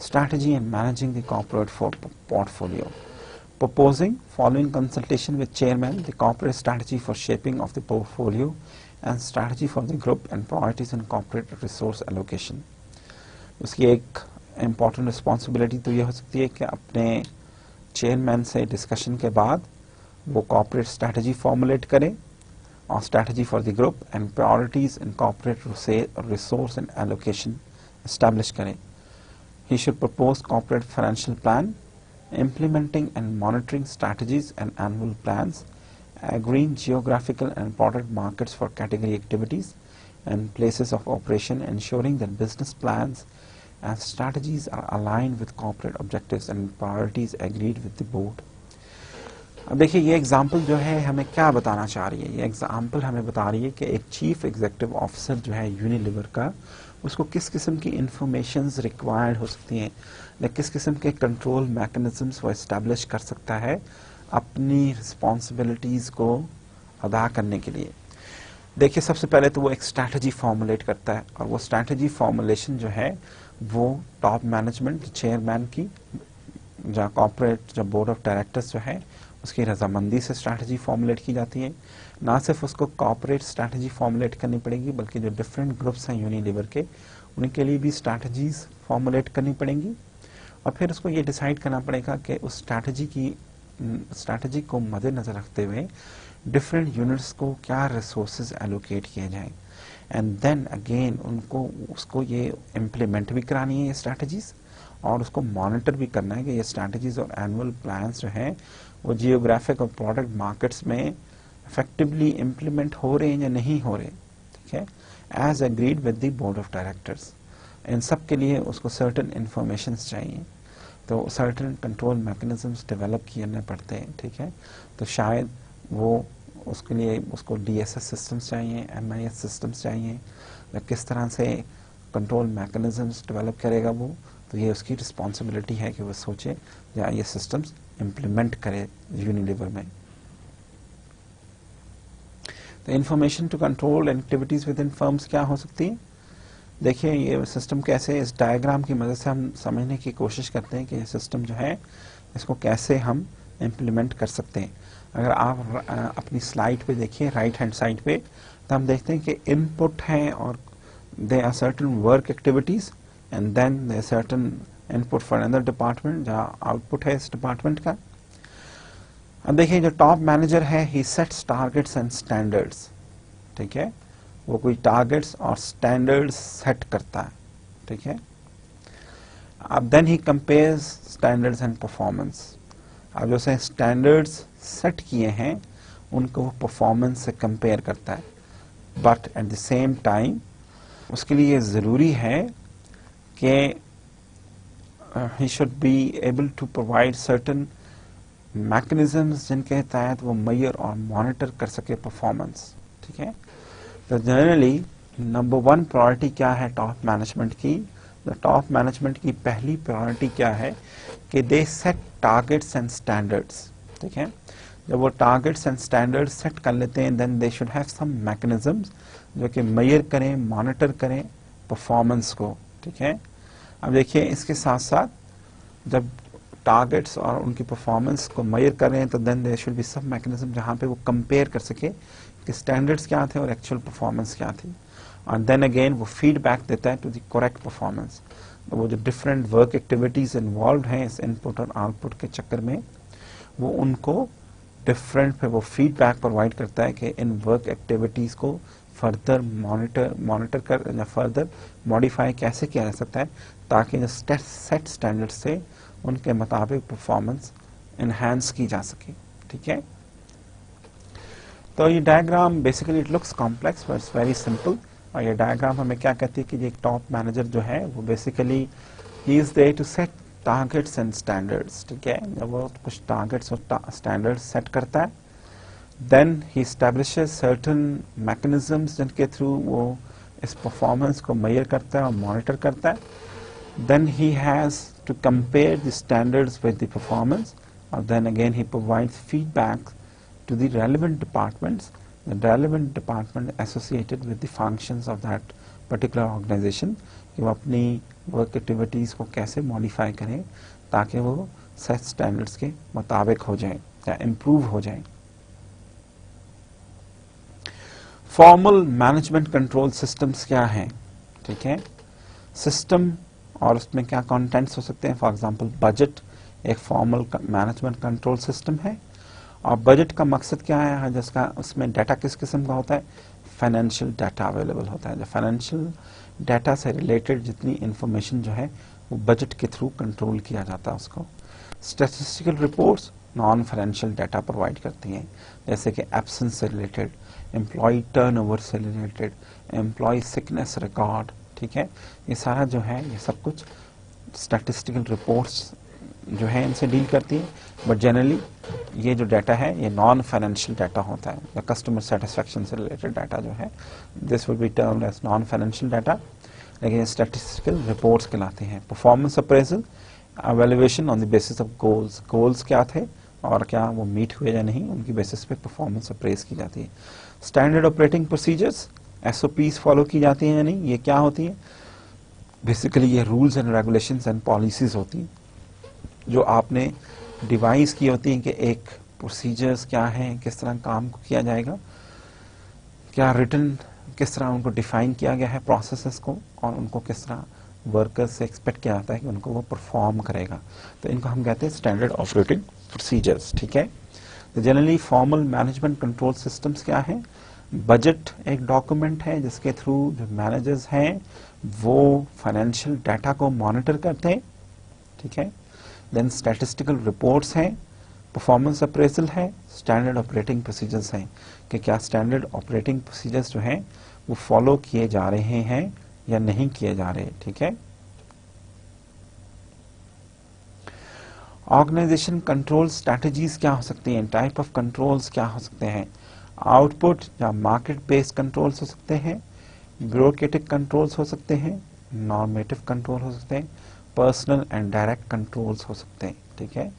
Speaker 1: Strategy and managing the corporate portfolio, proposing following consultation with chairman the corporate strategy for shaping of the portfolio and strategy for the group and priorities in corporate resource allocation। उसकी एक important responsibility तो ये हो सकती है कि अपने chairman से डिस्कशन के बाद वो कॉर्पोरेट स्ट्रैटेजी फॉर्मुलेट करें और strategy for the group and priorities in corporate resource and allocation establish करें। He should propose corporate financial plan, implementing and monitoring strategies and annual plans, agreeing geographical and product markets for category activities and places of operation, ensuring that business plans and strategies are aligned with corporate objectives and priorities agreed with the board। अब देखिए ये example जो है हमें क्या बताना चाह रही है। ये एग्जाम्पल हमें बता रही है कि एक चीफ एग्जीक्यूटिव ऑफिसर जो है यूनिलीवर का, उसको किस किस्म की इंफॉर्मेशंस रिक्वायर्ड हो सकती हैं या किस किस्म के कंट्रोल मैकेनिज्म्स वो इस्टेब्लिश कर सकता है अपनी रिस्पॉन्सिबिलिटीज़ को अदा करने के लिए। देखिए सबसे पहले तो वो एक स्ट्रैटेजी फॉर्मुलेट करता है और वो स्ट्रैटेजी फॉर्मुलेशन जो है वो टॉप मैनेजमेंट चेयरमैन की जो कॉर्पोरेट जो बोर्ड ऑफ डायरेक्टर्स जो है उसकी रजामंदी से स्ट्रैटेजी फॉर्मुलेट की जाती है। ना सिर्फ उसको कॉर्पोरेट स्ट्रैटेजी फॉर्मुलेट करनी पड़ेगी बल्कि जो डिफरेंट ग्रुप्स हैं यूनिलीवर के उनके लिए भी स्ट्रैटेजीज फॉर्मुलेट करनी पड़ेंगी और फिर उसको ये डिसाइड करना पड़ेगा कि उस स्ट्रैटेजी को मद्देनजर रखते हुए डिफरेंट यूनिट्स को क्या रिसोर्सेज एलोकेट किए जाएं एंड देन अगेन उसको ये इम्प्लीमेंट भी करानी है ये स्ट्रैटेजीज और उसको मॉनिटर भी करना है कि ये स्ट्रैटेजीज और एनुअल प्लान्स जो हैं वो जियोग्राफिक और प्रोडक्ट मार्केट्स में इफेक्टिवली इम्प्लीमेंट हो रहे हैं या नहीं हो रहे, ठीक है, as agreed with the board of directors. इन सब के लिए उसको सर्टेन इंफॉर्मेशंस चाहिए, तो सर्टेन कंट्रोल मैकेनिज्म्स डेवलप करने पड़ते हैं, ठीक है। तो शायद वो उसके लिए उसको डीएसएस सिस्टम्स चाहिए, एमआईएस सिस्टम्स चाहिए, या किस तरह से कंट्रोल मैकेनिज्म्स डेवलप करेगा वो, तो ये उसकी रिस्पॉन्सिबिलिटी है कि वो सोचे या ये सिस्टम्स इम्प्लीमेंट करे यूनिलीवर में। तो information to control activities within firms क्या हो सकती है। देखिए ये सिस्टम कैसे, इस डायग्राम की मदद से हम समझने की कोशिश करते हैं कि ये सिस्टम जो है इसको कैसे हम इम्प्लीमेंट कर सकते हैं। अगर आप अपनी स्लाइड पे देखिए राइट हैंड साइड पे, तो हम देखते हैं कि इनपुट है और they are certain work activities and then they are certain input for another department जहाँ आउटपुट है इस डिपार्टमेंट का। अब देखिए जो टॉप मैनेजर है ही सेट्स टारगेट्स एंड स्टैंडर्ड्स, ठीक है, वो कोई टारगेट्स और स्टैंडर्ड्स सेट करता है, ठीक है। अब then he compares standards and performance. अब जो से स्टैंडर्ड्स सेट किए हैं उनको वो परफॉर्मेंस से कंपेयर करता है, but at the same time उसके लिए ये ज़रूरी है कि he should be able to provide certain mechanisms जिनके तहत वो मेजर और मॉनिटर कर सके परफॉर्मेंस, ठीक है। तो जनरली नंबर 1 प्रायोरिटी क्या है टॉप मैनेजमेंट की। टॉप मैनेजमेंट की पहली प्रायोरिटी क्या है कि दे सेट टारगेट्स एंड स्टैंडर्ड्स, ठीक है। जब वो टारगेट्स एंड स्टैंडर्ड्स सेट कर लेते हैं then they should have some mechanisms जो कि मेजर करें, मॉनिटर करें परफॉर्मेंस को, ठीक है। अब देखिए इसके साथ साथ जब टारगेट्स और उनकी परफॉर्मेंस को मेजर कर रहे हैं तो देन देयर शुड बी सब मैकेनिज्म जहाँ पे वो कंपेयर कर सके कि स्टैंडर्ड्स क्या थे और एक्चुअल परफॉर्मेंस क्या थी, और देन अगेन वो फीडबैक देता है टू द करेक्ट परफॉर्मेंस। तो वो जो डिफरेंट वर्क एक्टिविटीज इन्वॉल्व हैं इस इनपुट और आउटपुट के चक्कर में वो उनको डिफरेंट पे वो फीडबैक प्रोवाइड करता है कि इन वर्क एक्टिविटीज को फर्दर मॉनिटर कर या फर्दर मॉडिफाई कैसे किया जा सकता है ताकि जो सेट स्टैंडर्ड से उनके मुताबिक परफॉर्मेंस इनहेंस की जा सके, ठीक है। तो ये diagram basically it looks complex but it's very simple. और ये डायग्राम हमें क्या कहती है कि एक टॉप मैनेजर जो है वो basically he is there to set targets and standards, ठीक है। जब वो कुछ टारगेट्स और स्टैंडर्ड्स सेट करता है then he establishes certain mechanisms जिनके थ्रू वो इस परफॉर्मेंस को मेजर करता है और मॉनिटर करता है। Then he has to compare the standards with the performance और then again he provides feedback to the relevant departments the relevant department associated with the functions of that particular organization, कि वो अपनी work activities को कैसे modify करें ताकि वो set standards के मुताबिक हो जाए या इम्प्रूव हो जाए। फॉर्मल मैनेजमेंट कंट्रोल सिस्टम्स क्या हैं, ठीक है, सिस्टम और उसमें क्या कंटेंट्स हो सकते हैं। फॉर एग्जांपल बजट एक फॉर्मल मैनेजमेंट कंट्रोल सिस्टम है, और बजट का मकसद क्या है, जिसका उसमें डाटा किस किस्म का होता है, फाइनेंशियल डाटा अवेलेबल होता है। जो फाइनेंशियल डाटा से रिलेटेड जितनी इंफॉर्मेशन जो है वो बजट के थ्रू कंट्रोल किया जाता है उसको। Statistical reports non financial data provide करती हैं, जैसे कि एब्सेंस से रिलेटेड, एम्प्लॉय टर्नओवर से रिलेटेड, एम्प्लॉय सिकनेस रिकॉर्ड, ठीक है, ये सारा जो है ये सब कुछ स्टैटिस्टिकल रिपोर्ट्स जो है इनसे डील करती है। बट जनरली ये जो डाटा है ये नॉन फाइनेंशियल डाटा होता है, या कस्टमर सेटिस्फैक्शन से रिलेटेड डाटा जो है this will be termed as non financial data, लेकिन ये स्टैटिस्टिकल रिपोर्ट्स कहलाते हैं। Performance appraisal evaluation on the basis of goals, goals क्या थे और क्या वो मीट हुए या नहीं, उनकी बेसिस पे परफॉर्मेंस अप्रेज की जाती है। Standard operating procedures SOPs follow की जाती हैं या नहीं, ये क्या होती है, बेसिकली ये rules and regulations and policies होती हैं जो आपने डिवाइस की होती हैं कि एक प्रोसीजर्स क्या हैं, किस तरह काम को किया जाएगा, क्या रिटन किस तरह उनको डिफाइन किया गया है प्रोसेसेस को, और उनको किस तरह वर्कर्स से एक्सपेक्ट किया जाता है कि उनको वो परफॉर्म करेगा। तो इनको हम कहते हैं स्टैंडर्ड ऑपरेटिंग प्रोसीजर्स, ठीक है। तो generally formal management control systems क्या है, बजट एक डॉक्यूमेंट है जिसके थ्रू जो मैनेजर्स हैं वो फाइनेंशियल डाटा को मॉनिटर करते हैं, ठीक है। देन स्टैटिस्टिकल रिपोर्ट्स हैं, परफॉर्मेंस अप्रेजल है, स्टैंडर्ड ऑपरेटिंग प्रोसीजर्स हैं कि क्या स्टैंडर्ड ऑपरेटिंग प्रोसीजर्स जो हैं वो फॉलो किए जा रहे हैं या नहीं किए जा रहे, ठीक है। ऑर्गेनाइजेशन कंट्रोल स्ट्रैटेजीज क्या हो सकती हैं, टाइप ऑफ कंट्रोल्स क्या हो सकते हैं, आउटपुट या मार्केट बेस्ड कंट्रोल्स हो सकते हैं, ब्यूरोक्रेटिक कंट्रोल्स हो सकते हैं, नॉर्मेटिव कंट्रोल हो सकते हैं, पर्सनल एंड डायरेक्ट कंट्रोल्स हो सकते हैं, ठीक है।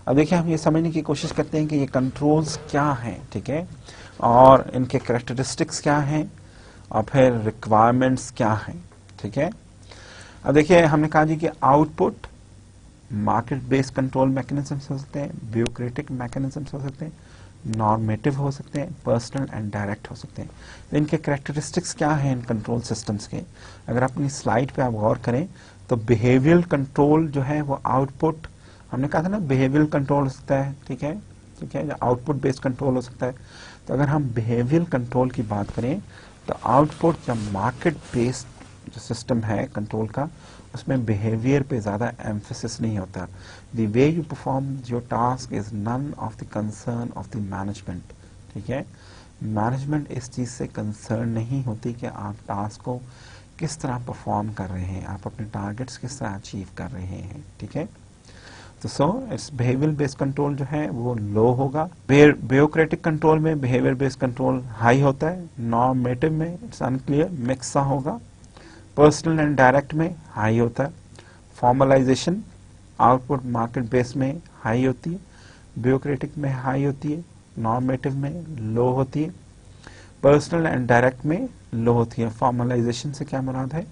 Speaker 1: अब देखिए हम ये समझने की कोशिश करते हैं कि ये कंट्रोल्स क्या हैं, ठीक है, और इनके कैरेक्टरिस्टिक्स क्या हैं, और फिर रिक्वायरमेंट्स क्या हैं, ठीक है। अब देखिए हमने कहा जी कि output market based control mechanisms हो सकते हैं, ब्यूरोक्रेटिक मैकेनिज्म्स हो सकते हैं, नॉर्मेटिव हो सकते हैं, पर्सनल एंड डायरेक्ट हो सकते हैं। तो इनके कैरेक्टरिस्टिक्स क्या हैं इन कंट्रोल सिस्टम्स के, अगर अपनी स्लाइड पे आप गौर करें तो बिहेवियरल कंट्रोल जो है वो आउटपुट, हमने कहा था ना बिहेवियरल कंट्रोल हो सकता है, ठीक है, ठीक है, आउटपुट बेस्ड कंट्रोल हो सकता है। तो अगर हम बिहेवियरल कंट्रोल की बात करें तो आउटपुट या मार्केट बेस्ड जो सिस्टम है कंट्रोल का उसमें बिहेवियर पे ज्यादा एम्फेसिस नहीं होता। The way you perform your task is none of the concern of the management, ठीक है। मैनेजमेंट इस चीज से कंसर्न नहीं होती कि आप टास्क को किस तरह परफॉर्म कर रहे हैं, आप अपने टारगेट्स किस तरह अचीव कर रहे हैं, ठीक है। तो सो इस बिहेवियर बेस्ड कंट्रोल जो है वो लो होगा। ब्यूरोक्रेटिक कंट्रोल में बिहेवियर बेस्ड कंट्रोल हाई होता है, नॉर्मेटिव में इट्स अनक्लियर मिक्स सा होगा, पर्सनल एंड डायरेक्ट में हाई होता है, फॉर्मलाइजेशन आउटपुट मार्केट बेस में हाई होती है, ब्यूरोक्रेटिक में हाई होती है, नॉर्मेटिव में लो होती है, पर्सनल एंड डायरेक्ट में लो होती है। फॉर्मलाइजेशन से क्या मुराद है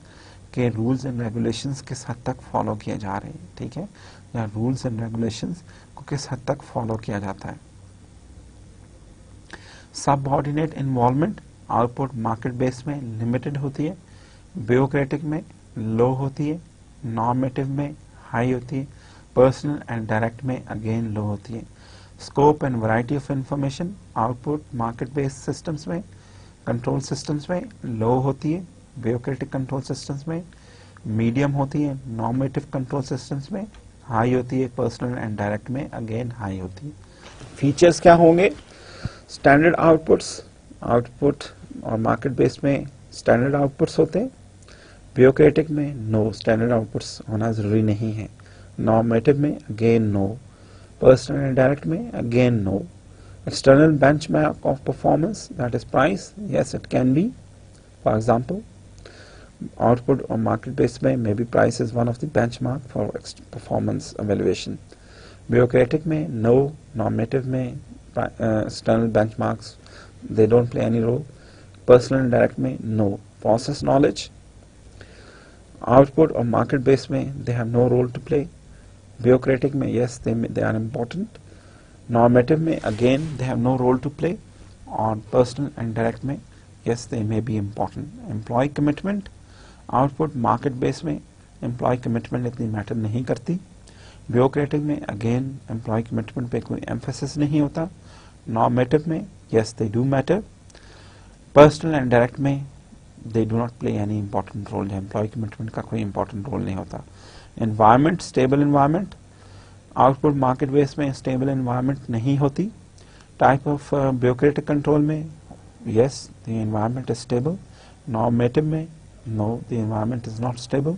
Speaker 1: कि रूल्स एंड रेगुलेशंस किस हद तक फॉलो किए जा रहे हैं, ठीक है, या रूल्स एंड रेगुलेशंस को किस हद तक फॉलो किया जाता है। Subordinate involvement output market base में लिमिटेड होती है, ब्यूरोक्रेटिक में लो होती है, नॉर्मेटिव में हाई होती है, पर्सनल एंड डायरेक्ट में अगेन लो होती है। Scope and variety of information output market based systems में कंट्रोल सिस्टम्स में लो होती है, ब्यूरोक्रेटिक कंट्रोल सिस्टम्स में मीडियम होती है, नॉर्मेटिव कंट्रोल सिस्टम्स में हाई होती है, पर्सनल एंड डायरेक्ट में अगेन हाई होती है। फीचर्स क्या होंगे, स्टैंडर्ड आउटपुट्स, आउटपुट और मार्केट बेस्ड में स्टैंडर्ड आउटपुट्स होते हैं, ब्यूरोक्रेटिक में नो स्टैंडर्ड आउटपुट्स होना जरूरी नहीं है, नॉर्मेटिव में again no, personal and direct में again no. External benchmark of performance, that is price, yes it can be. For example, output or market based में maybe price is one of the benchmark for performance evaluation. Bureaucratic में no, normative में external benchmarks they don't play any role. Personal and direct में no. Process knowledge, output और market base में they have no role to play. Bureaucratic में yes they are important. Normative में again they have no role to play. और personal and direct में yes they may be important. Employee commitment, output market base में employ commitment इतनी matter नहीं करती। Bureaucratic में again employ commitment पे कोई एम्फेसिस नहीं होता। नॉर्मेटिव में yes they do matter. Personal and direct में they do not play any important role. Employee commitment का कोई इंपॉर्टेंट रोल नहीं होता। Environment, stable environment, output market base में स्टेबल एनवायरमेंट नहीं होती। टाइप ऑफ ब्यूरोक्रेटिक कंट्रोल में yes the environment is stable. Normative में no the environment is not stable.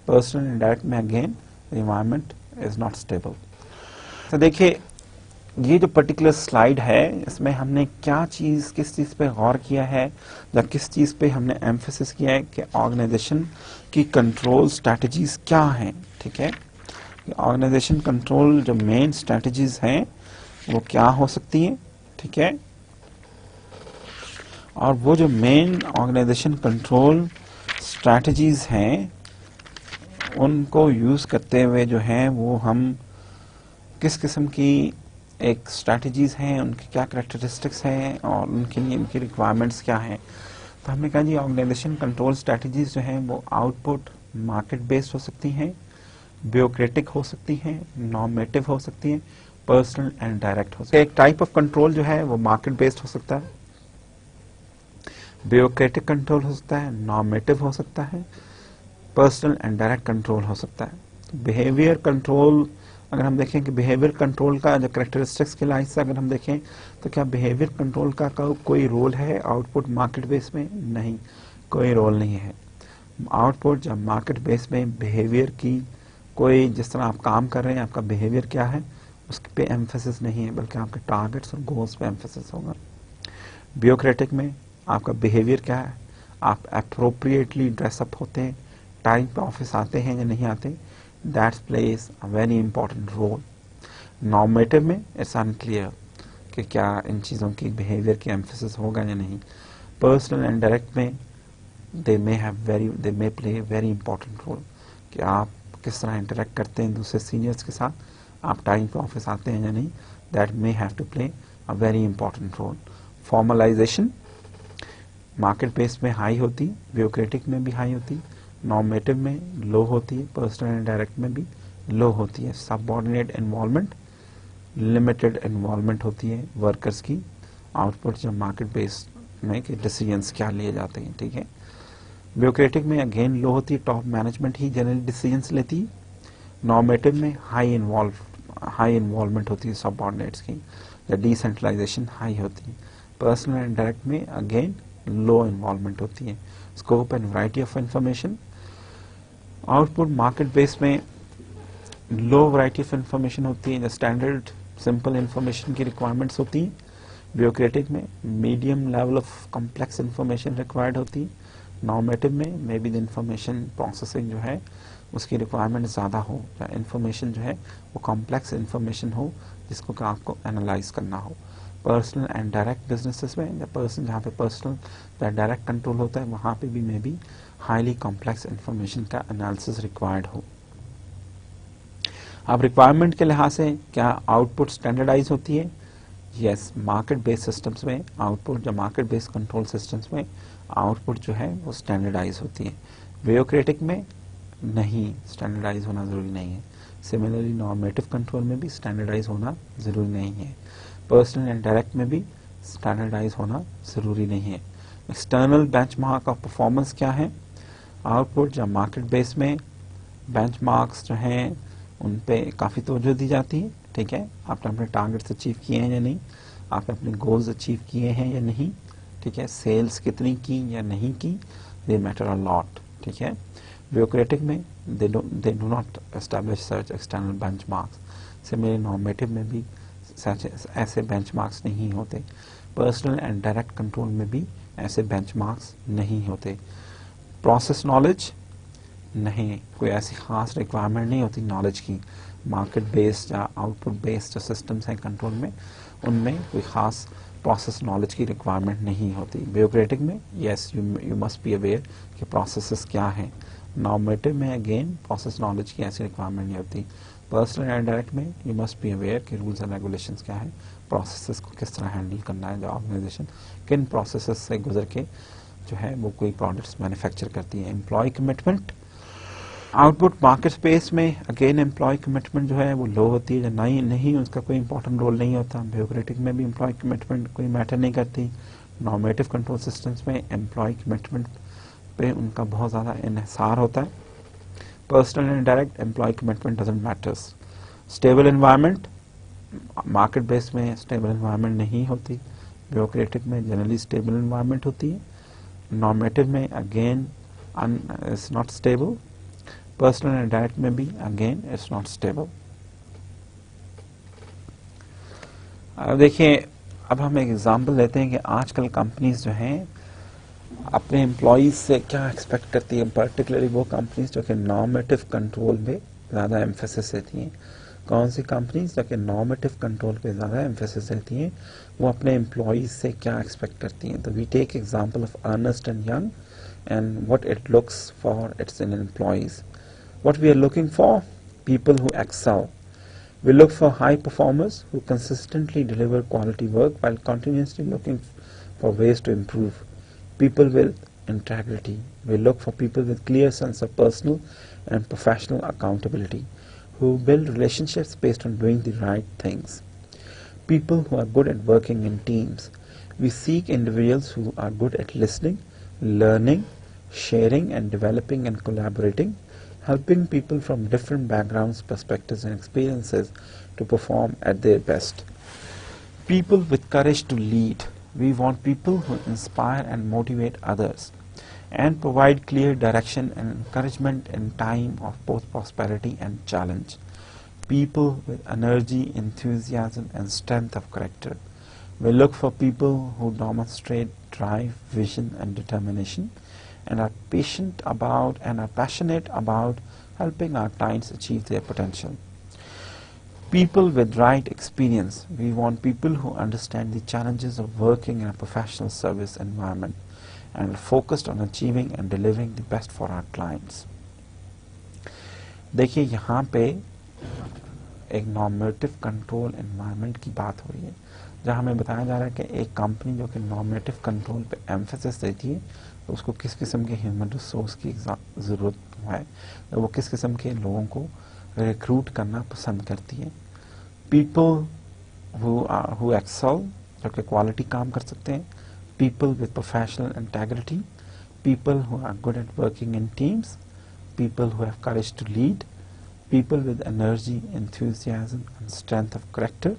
Speaker 1: Personal and direct में again the environment is not stable. तो देखिए ये जो पर्टिकुलर स्लाइड है इसमें हमने क्या चीज किस चीज पे गौर किया है या किस चीज पे हमने एम्फेसिस किया है कि ऑर्गेनाइजेशन की कंट्रोल स्ट्रैटेजीज क्या हैं। ठीक है, ऑर्गेनाइजेशन कंट्रोल जो मेन स्ट्रैटेजीज हैं वो क्या हो सकती हैं। ठीक है, और वो जो मेन ऑर्गेनाइजेशन कंट्रोल स्ट्रैटेजीज हैं उनको यूज करते हुए जो है वो हम किस किस्म की एक स्ट्रैटेजीज हैं, उनकी क्या कैरेक्टरिस्टिक्स हैं और उनके लिए उनकी रिक्वायरमेंट्स क्या हैं। तो हमने कहा जी ऑर्गेनाइजेशन कंट्रोल स्ट्रैटेजीज जो हैं वो आउटपुट मार्केट बेस्ड हो सकती हैं, ब्यूरोक्रेटिक हो सकती हैं, नॉर्मेटिव हो सकती हैं, पर्सनल एंड डायरेक्ट हो सकती है। एक टाइप ऑफ कंट्रोल जो है वो मार्केट बेस्ड हो सकता है, ब्यूरोक्रेटिक कंट्रोल हो सकता है, नॉर्मेटिव हो सकता है, पर्सनल एंड डायरेक्ट कंट्रोल हो सकता है। बिहेवियर कंट्रोल अगर हम देखें कि बिहेवियर कंट्रोल का जो कैरेक्टरिस्टिक्स के लाइज से अगर हम देखें तो क्या बिहेवियर कंट्रोल का कोई रोल है आउटपुट मार्केट बेस में? नहीं, कोई रोल नहीं है। आउटपुट या मार्केट बेस में बिहेवियर की कोई, जिस तरह आप काम कर रहे हैं आपका बिहेवियर क्या है उसके पे एम्फेसिस नहीं है, बल्कि आपके टारगेट्स और गोल्स पे एम्फेसिस होगा। ब्यूरोक्रेटिक में आपका बिहेवियर क्या है, आप अप्रोप्रिएटली ड्रेसअप होते हैं, टाइम पे ऑफिस आते हैं या नहीं आते, that plays a very important role. Normative में इट्स अनक्लियर कि क्या इन चीज़ों की बिहेवियर की एम्फेसिस होगा या नहीं। पर्सनल एंड डायरेक्ट में they may play very important role कि आप किस तरह इंटरेक्ट करते हैं दूसरे सीनियर्स के साथ, आप टाइम पे ऑफिस आते हैं या नहीं, that may have to play a very important role. Formalisation market base में हाई होती, ब्यूरोक्रेटिक में भी हाई होती, नॉर्मेटिव में लो होती है, पर्सनल एंड डायरेक्ट में भी लो होती है। सबऑर्डिनेट इन्वॉल्वमेंट, लिमिटेड इन्वॉल्वमेंट होती है वर्कर्स की, आउटपुट जब मार्केट बेस में कि डिसीजंस क्या लिए जाते हैं। ठीक है, ब्यूरोक्रेटिक में अगेन लो होती है, टॉप मैनेजमेंट ही जनरली डिसीजंस लेती है। नॉर्मेटिव में हाई इन्वॉल्वमेंट होती है सबऑर्डिनेट्स की, या डिसेंट्रलाइजेशन हाई होती है। पर्सनल एंड डायरेक्ट में अगेन लो इन्वॉल्वमेंट होती है। Scope and variety of information, output market base में लो वैरायटी ऑफ इंफॉर्मेशन होती है, स्टैंडर्ड सिंपल इंफॉर्मेशन की रिक्वायरमेंट्स होती हैं। ब्यूरोक्रेटिक में medium level of complex information required होती है। नॉर्मेटिव में may be the information processing जो है उसकी रिक्वायरमेंट ज़्यादा हो, या इंफॉर्मेशन जो है वो कॉम्प्लेक्स इंफॉर्मेशन हो जिसको कि आपको एनालाइज करना हो। पर्सनल एंड डायरेक्ट बिजनेसेस में या पर्सन जहाँ पे पर्सनल या डायरेक्ट कंट्रोल होता है वहाँ पे भी may be highly complex information का एनालिसिस रिक्वायर्ड हो। अब रिक्वायरमेंट के लिहाज से क्या आउटपुट स्टैंडर्डाइज होती है? यस, मार्केट बेस्ड सिस्टम्स में आउटपुट या मार्केट बेस्ड कंट्रोल सिस्टम्स में आउटपुट जो है वो स्टैंडर्डाइज होती है। ब्यूरोक्रेटिक में नहीं, स्टैंडर्डाइज होना जरूरी नहीं है। सिमिलरली नॉर्मेटिव कंट्रोल में भी स्टैंडर्डाइज होना जरूरी नहीं है। पर्सनल एंड डायरेक्ट में भी स्टैंडर्डाइज होना जरूरी नहीं है। एक्सटर्नल बेंचमार्क ऑफ परफॉर्मेंस क्या है? आउटपुट या मार्केट बेस में बेंचमार्क्स जो हैं उन पे काफ़ी तवज्जो दी जाती है। ठीक है, आपने अपने टारगेट्स अचीव किए हैं या नहीं, आपने अपने गोल्स अचीव किए हैं या नहीं, ठीक है, सेल्स कितनी की या नहीं की, दे मैटर अ लॉट। ठीक है, ब्यूरोक्रेटिक में they do not establish such external benchmarks. Similarly normative में भी ऐसे बेंचमार्क्स नहीं होते। पर्सनल एंड डायरेक्ट कंट्रोल में भी ऐसे बेंचमार्क्स नहीं होते। प्रोसेस नॉलेज, नहीं, कोई ऐसी खास रिक्वायरमेंट नहीं होती नॉलेज की। मार्केट बेस्ड या आउटपुट बेस्ड जो सिस्टम्स हैं कंट्रोल में, उनमें कोई खास प्रोसेस नॉलेज की रिक्वायरमेंट नहीं होती। ब्यूरोक्रेटिक में yes, you must be aware कि प्रोसेसेस क्या हैं। नॉर्मेटिव में अगेन प्रोसेस नॉलेज की ऐसी रिक्वायरमेंट नहीं होती। पर्सनल एंड डायरेक्ट में यू मस्ट बी अवेयर कि रूल्स एंड रेगुलेशंस क्या है, प्रोसेसेस को किस तरह हैंडल करना है, जो ऑर्गेनाइजेशन किन प्रोसेसेस से गुजर के जो है वो कोई प्रोडक्ट्स मैन्युफैक्चर करती है। Employ commitment, output market space में अगेन एम्प्लॉय कमिटमेंट जो है वो लो होती है, नहीं नहीं उसका कोई इंपॉर्टेंट रोल नहीं होता। ब्यूरोक्रेटिक में भी एम्प्लॉय कमिटमेंट कोई मैटर नहीं करती। नॉर्मेटिव कंट्रोल सिस्टम्स में एम्प्लॉय कमिटमेंट पे उनका बहुत ज़्यादा इन्हिसार होता है। Personal and direct employ commitment doesn't matters. Stable environment, market base में स्टेबल एनवायरनमेंट नहीं होती। ब्यूरोक्रेटिक में जनरली स्टेबल एनवायरनमेंट होती है। नॉर्मेटिव में again is not stable. Personal and direct में भी अगेन इट्स नॉट स्टेबल। अब देखिए, अब हम एक एग्जांपल लेते हैं कि आजकल कंपनीज जो हैं अपने एम्प्लॉयज से क्या एक्सपेक्ट करती हैं, पर्टिकुलरली वो कंपनीज जो कि नॉर्मेटिव कंट्रोल पे ज़्यादा एम्फेसिस देती हैं। कौन सी कंपनीज जो कि नॉर्मेटिव कंट्रोल पे ज़्यादा एम्फेसिस देती हैं, वो अपने एम्प्लॉयज से क्या एक्सपेक्ट करती हैं। तो we take example of Ernst and Young and what it looks for its in employees. What we are looking for? People who excel. We look for high performers who consistently deliver quality work while continuously looking for ways to improve. People with integrity. We look for people with clear sense of personal and professional accountability, who build relationships based on doing the right things. People who are good at working in teams. We seek individuals who are good at listening, learning, sharing and developing and collaborating, helping people from different backgrounds, perspectives and experiences to perform at their best. People with courage to lead. We want people who inspire and motivate others and provide clear direction and encouragement in time of both prosperity and challenge. People with energy, enthusiasm and strength of character. We look for people who demonstrate drive, vision and determination and are passionate about helping our clients achieve their potential. People with right experience. We want people who understand the challenges of working in a professional service environment and are focused on achieving and delivering the best for our clients. देखिए, यहाँ पे एक normative control environment की बात हो रही है, जहाँ हमें बताया जा रहा है कि एक कंपनी जो कि नॉर्मेटिव कंट्रोल पे एम्फेसिस देती है, तो उसको किस किस्म के ह्यूमन रिसोर्स की ज़रूरत है, तो वो किस किस्म के लोगों को रिक्रूट करना पसंद करती है। पीपल हु एक्सेल, जो कि क्वालिटी काम कर सकते हैं। People with professional integrity. People who are good at working in teams. People who have courage to lead. People with energy, enthusiasm and strength of character.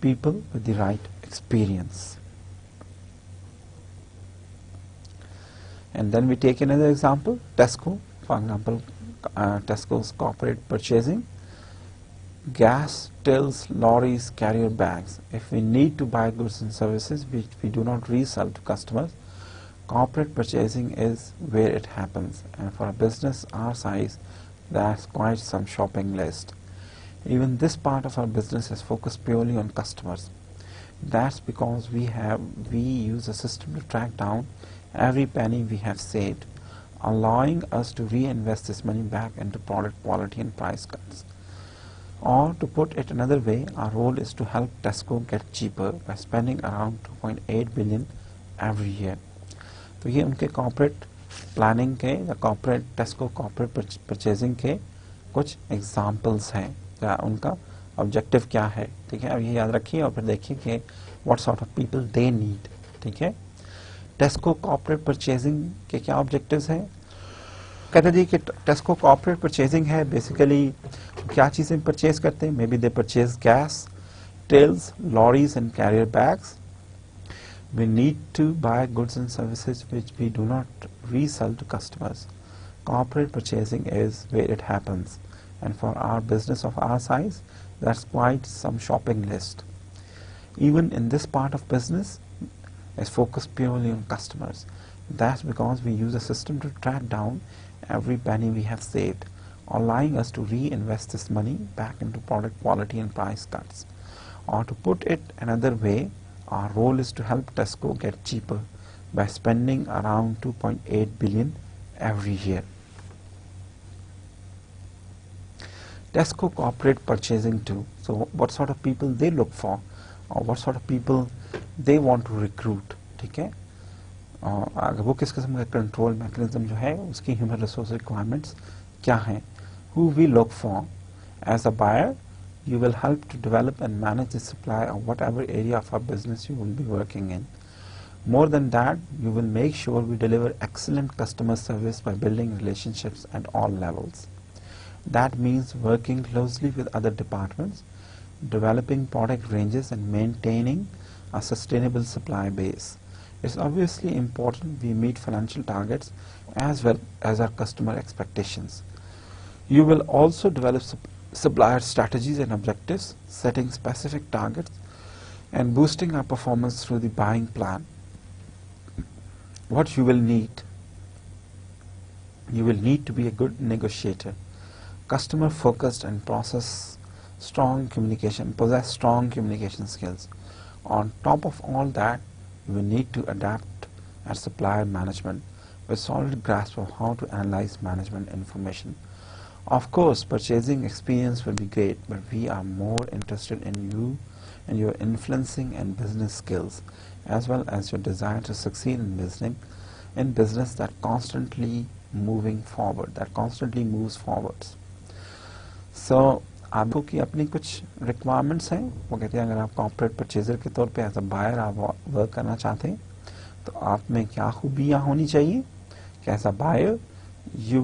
Speaker 1: People with the right experience. And then we take another example, Tesco. For example, Tesco's corporate purchasing. Gas, tills, lorries, carrier bags. If we need to buy goods and services which we do not resell to customers, corporate purchasing is where it happens. And for a business our size, that's quite some shopping list. Even this part of our business is focused purely on customers. That's because we use a system to track down every penny we have saved, allowing us to reinvest this money back into product quality and price cuts. Or to put it another way, our role is to help Tesco get cheaper by spending around 2.8 billion every year. तो ये उनके corporate planning के या corporate टेस्को corporate purchasing के कुछ examples हैं, या उनका ऑब्जेक्टिव क्या है। ठीक है, अब ये याद रखिए और फिर देखिए कि what sort of people they need. ठीक है, टेस्को कॉर्पोरेट परचेजिंग के क्या ऑब्जेक्टिव्स हैं। कहते जी कि टेस्को कॉर्पोरेट परचेजिंग है बेसिकली क्या चीज़ें परचेज करते हैं। May be they purchase gas, tills, lorries and carrier bags. We need to buy goods and services which we do not resell to customers. Corporate purchasing is where it happens, and for our business of our size, that's quite some shopping list. Even in this part of business, is focused purely on customers. That's because we use a system to track down every penny we have saved, allowing us to reinvest this money back into product quality and price cuts. Or to put it another way, our role is to help Tesco get cheaper by spending around 2.8 billion every year. Tesco corporate purchasing too. So what sort of people they look for, or what sort of people they want to recruit, ठीक है? अगर वो किस किस्म का control mechanism जो है उसकी ह्यूमन रिसोर्स रिक्वायरमेंट्स क्या हैं, who we look for. As a buyer, you will help to develop and manage the supply of whatever area of our business you will be working in. More than that, you will make sure we deliver excellent customer service by building relationships at all levels. That means working closely with other departments, developing product ranges and maintaining a sustainable supply base. It's obviously important we meet financial targets as well as our customer expectations. You will also develop supplier strategies and objectives, setting specific targets and boosting our performance through the buying plan. What you will need to be a good negotiator, customer focused and possess strong communication skills. On top of all that, you will need to adapt at supplier management with solid grasp of how to analyze management information. Of course, purchasing experience will be great, but we are more interested in you and your influencing and business skills, as well as your desire to succeed in business that constantly moves forwards. So आपको की अपनी कुछ requirements हैं. वो कहते हैं अगर आप कॉर्पोरेट परचेजर के तौर पे एज अ बायर आप वर्क करना चाहते हैं तो आप में क्या खूबियाँ होनी चाहिए कि as a buyer you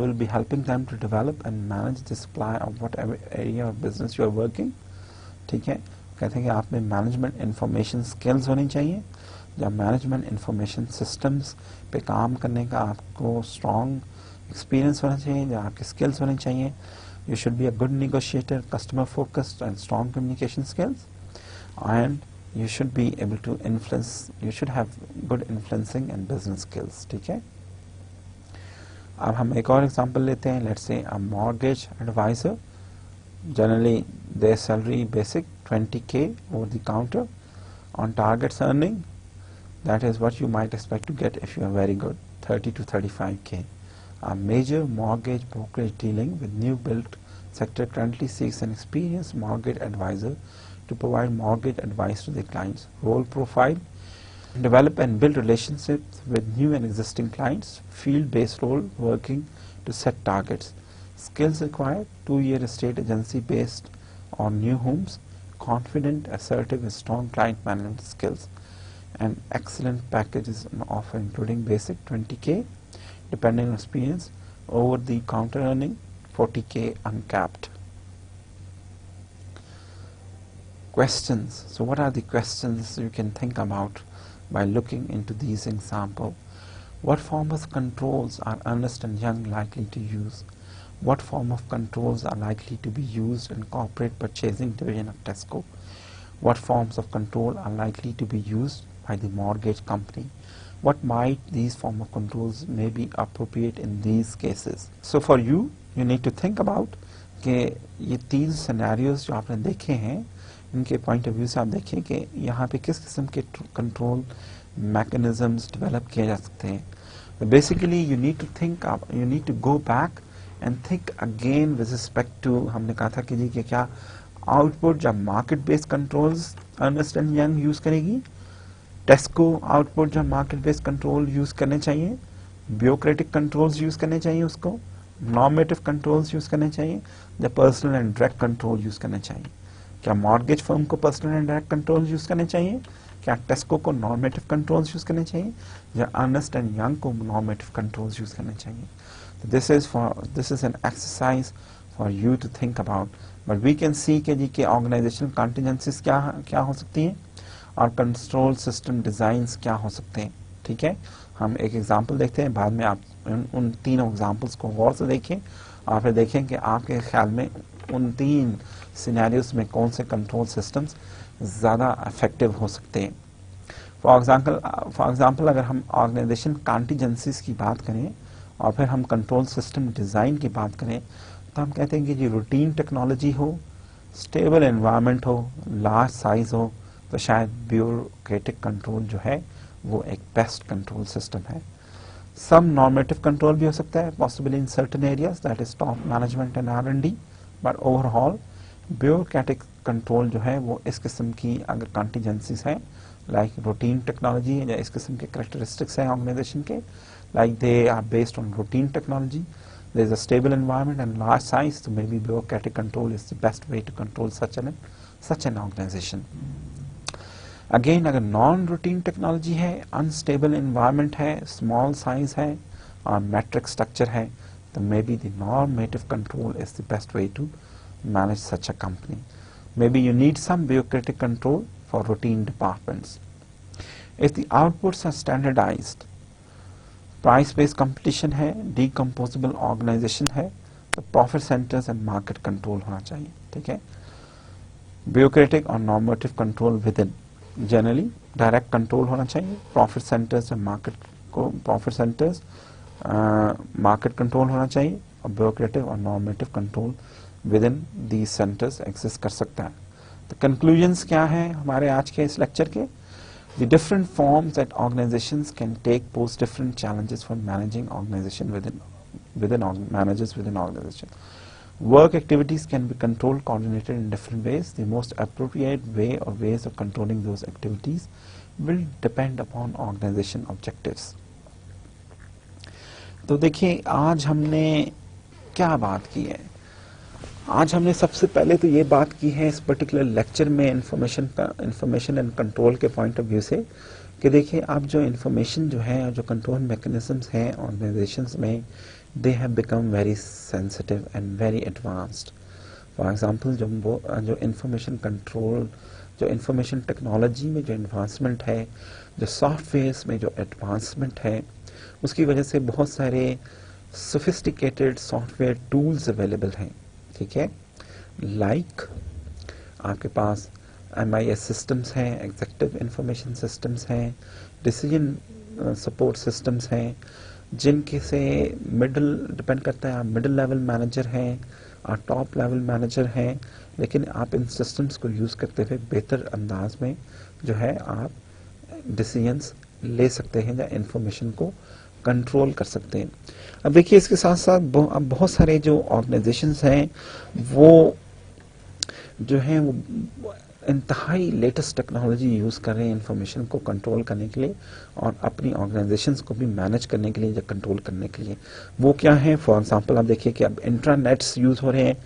Speaker 1: will be helping them to develop and manage the supply of whatever area of business you are working. ठीक है, कहते हैं कि आप में मैनेजमेंट इंफॉर्मेशन स्किल्स होनी चाहिए. जब मैनेजमेंट इंफॉर्मेशन सिस्टम्स पे काम करने का आपको स्ट्रॉन्ग एक्सपीरियंस होना चाहिए, जब आपके स्किल्स होने चाहिए. You should be a good negotiator, customer focused and strong communication skills, and you should be able to influence, you should have good influencing and business skills. ठीक है. अब हम एक और एग्जांपल लेते हैं. Let's say a mortgage advisor, generally their salary basic 20k over the counter. On targets earning, that is what you might expect to get if you are very good, 30 to 35k. A major mortgage brokerage dealing with new build sector currently seeks an experienced mortgage advisor to provide mortgage advice to their clients. Role profile: develop and build relationships with new and existing clients. Field-based role, working to set targets. Skills required: 2-year estate agency based on new homes. Confident, assertive, and strong client management skills. And excellent packages on offer, including basic 20k, depending on experience, over the counter earning 40k uncapped. Questions. So what are the questions you can think about by looking into these examples? What form of controls are Ernst & Young likely to use? What form of controls are likely to be used in corporate purchasing division of Tesco? What forms of control are likely to be used by the mortgage company? What might these form of controls may be appropriate in these cases? So for you need to think about कि ये 3 scenarios जो आपने देखे हैं इनके point of view से आप देखें कि यहाँ पे किस किस्म के कंट्रोल मैकेनिज्म्स डेवलप किए जा सकते हैं. Basically you need to think, you need to go back and think again with respect to, हमने कहा था कि जी कि क्या आउटपुट जब market based controls Ernst and Young use करेगी, टेस्को आउटपुट जब मार्केट बेस्ड कंट्रोल यूज करने चाहिए, ब्यूरोक्रेटिक कंट्रोल्स यूज करने चाहिए उसको, नॉर्मेटिव कंट्रोल्स यूज करने चाहिए, या personal and direct control use करने चाहिए. क्या मॉर्गेज फर्म को personal and direct control use करने चाहिए, क्या टेस्को को नॉर्मेटिव कंट्रोल्स यूज करने चाहिए, या अर्नेस्ट एंड यंग को नॉर्मेटिव कंट्रोल्स यूज करने चाहिए. This is an exercise for you to think about. But we can see के जी के ऑर्गेनाइजेशनल कॉन्टिजेंसीज क्या हो सकती हैं और कंट्रोल सिस्टम डिजाइंस क्या हो सकते हैं. ठीक है, हम एक एग्जांपल देखते हैं, बाद में आप उन 3 एग्जांपल्स को गौर से देखें और फिर देखें कि आपके ख्याल में उन 3 सिनेरियोस में कौन से कंट्रोल सिस्टम्स ज़्यादा इफेक्टिव हो सकते हैं. फॉर एग्जाम्पल अगर हम ऑर्गेनाइजेशन कॉन्टीजेंसीज की बात करें और फिर हम कंट्रोल सिस्टम डिज़ाइन की बात करें, तो हम कहते हैं कि जो रूटीन टेक्नोलॉजी हो, स्टेबल एनवायरनमेंट हो, लार्ज साइज हो, तो शायद ब्यूरोक्रेटिक कंट्रोल जो है वो एक बेस्ट कंट्रोल सिस्टम है। सम नॉर्मेटिव कंट्रोल भी हो सकता है possible in certain areas, that is top management and R&D, but overall bureaucratic control जो है वो इस किस्म की अगर कॉन्टीजेंसीज हैं लाइक रूटीन टेक्नोलॉजी या इस किस्म के करेक्टरिस्टिक्स हैं ऑर्गेनाइजेशन के, like they are based on routine technology, there is a stable environment and large size, so maybe bureaucratic control is the best way to control such an organization. Again, अगर non routine technology है, unstable environment है, small size है और matrix structure है, तो maybe the normative control is the best way to manage such a company. Maybe you need some bureaucratic control for routine departments. If the outputs are standardised, price based competition है, decomposable organisation है, तो profit centres and market control होना चाहिए. ठीक है, bureaucratic और normative control with in, generally direct control होना चाहिए. Profit centres and market control होना चाहिए और ब्यूरोक्रेटिक और normative control with in these centres exist कर सकता है. तो कंक्लूजन्स क्या है हमारे आज के इस लेक्चर के? The different forms that organizations can take pose different challenges for managing organization managers within organization. Work activities can be controlled, coordinated in different ways. The most appropriate way or ways of controlling those activities will depend upon organization objectives. तो देखिए आज हमने क्या बात की है. आज हमने सबसे पहले तो ये बात की है इस पर्टिकुलर लेक्चर में इंफॉर्मेशन एंड कंट्रोल के पॉइंट ऑफ व्यू से कि देखिए अब जो इंफॉर्मेशन जो है, जो कंट्रोल मैकेनिज्म्स हैं ऑर्गेनाइजेशंस में, they have become very sensitive and very advanced. For example जो इंफॉर्मेशन कंट्रोल, जो इंफॉर्मेशन टेक्नोलॉजी में जो एडवांसमेंट है, जो सॉफ्टवेयर्स में जो एडवांसमेंट है, उसकी वजह से बहुत सारे सोफिस्टिकेटेड सॉफ्टवेयर टूल्स अवेलेबल हैं. ठीक है, लाइक आपके पास MIS सिस्टम्स हैं, एग्जीक्यूटिव इंफॉर्मेशन सिस्टम्स हैं, डिसीजन सपोर्ट सिस्टम्स हैं, जिनके से मिडिल डिपेंड करता है आप मिडिल लेवल मैनेजर हैं और टॉप लेवल मैनेजर हैं, लेकिन आप इन सिस्टम्स को यूज़ करते हुए बेहतर अंदाज में जो है आप डिसीजंस ले सकते हैं या इंफॉर्मेशन को कंट्रोल कर सकते हैं. अब देखिए इसके साथ साथ अब बहुत सारे जो ऑर्गेनाइजेशंस हैं वो जो हैं वो इंतहाई लेटेस्ट टेक्नोलॉजी यूज़ कर रहे हैं इंफॉर्मेशन को कंट्रोल करने के लिए और अपनी ऑर्गेनाइजेशंस को भी मैनेज करने के लिए या कंट्रोल करने के लिए. वो क्या है? फॉर एग्जांपल आप देखिए कि अब इंट्रानेट्स यूज़ हो रहे हैं,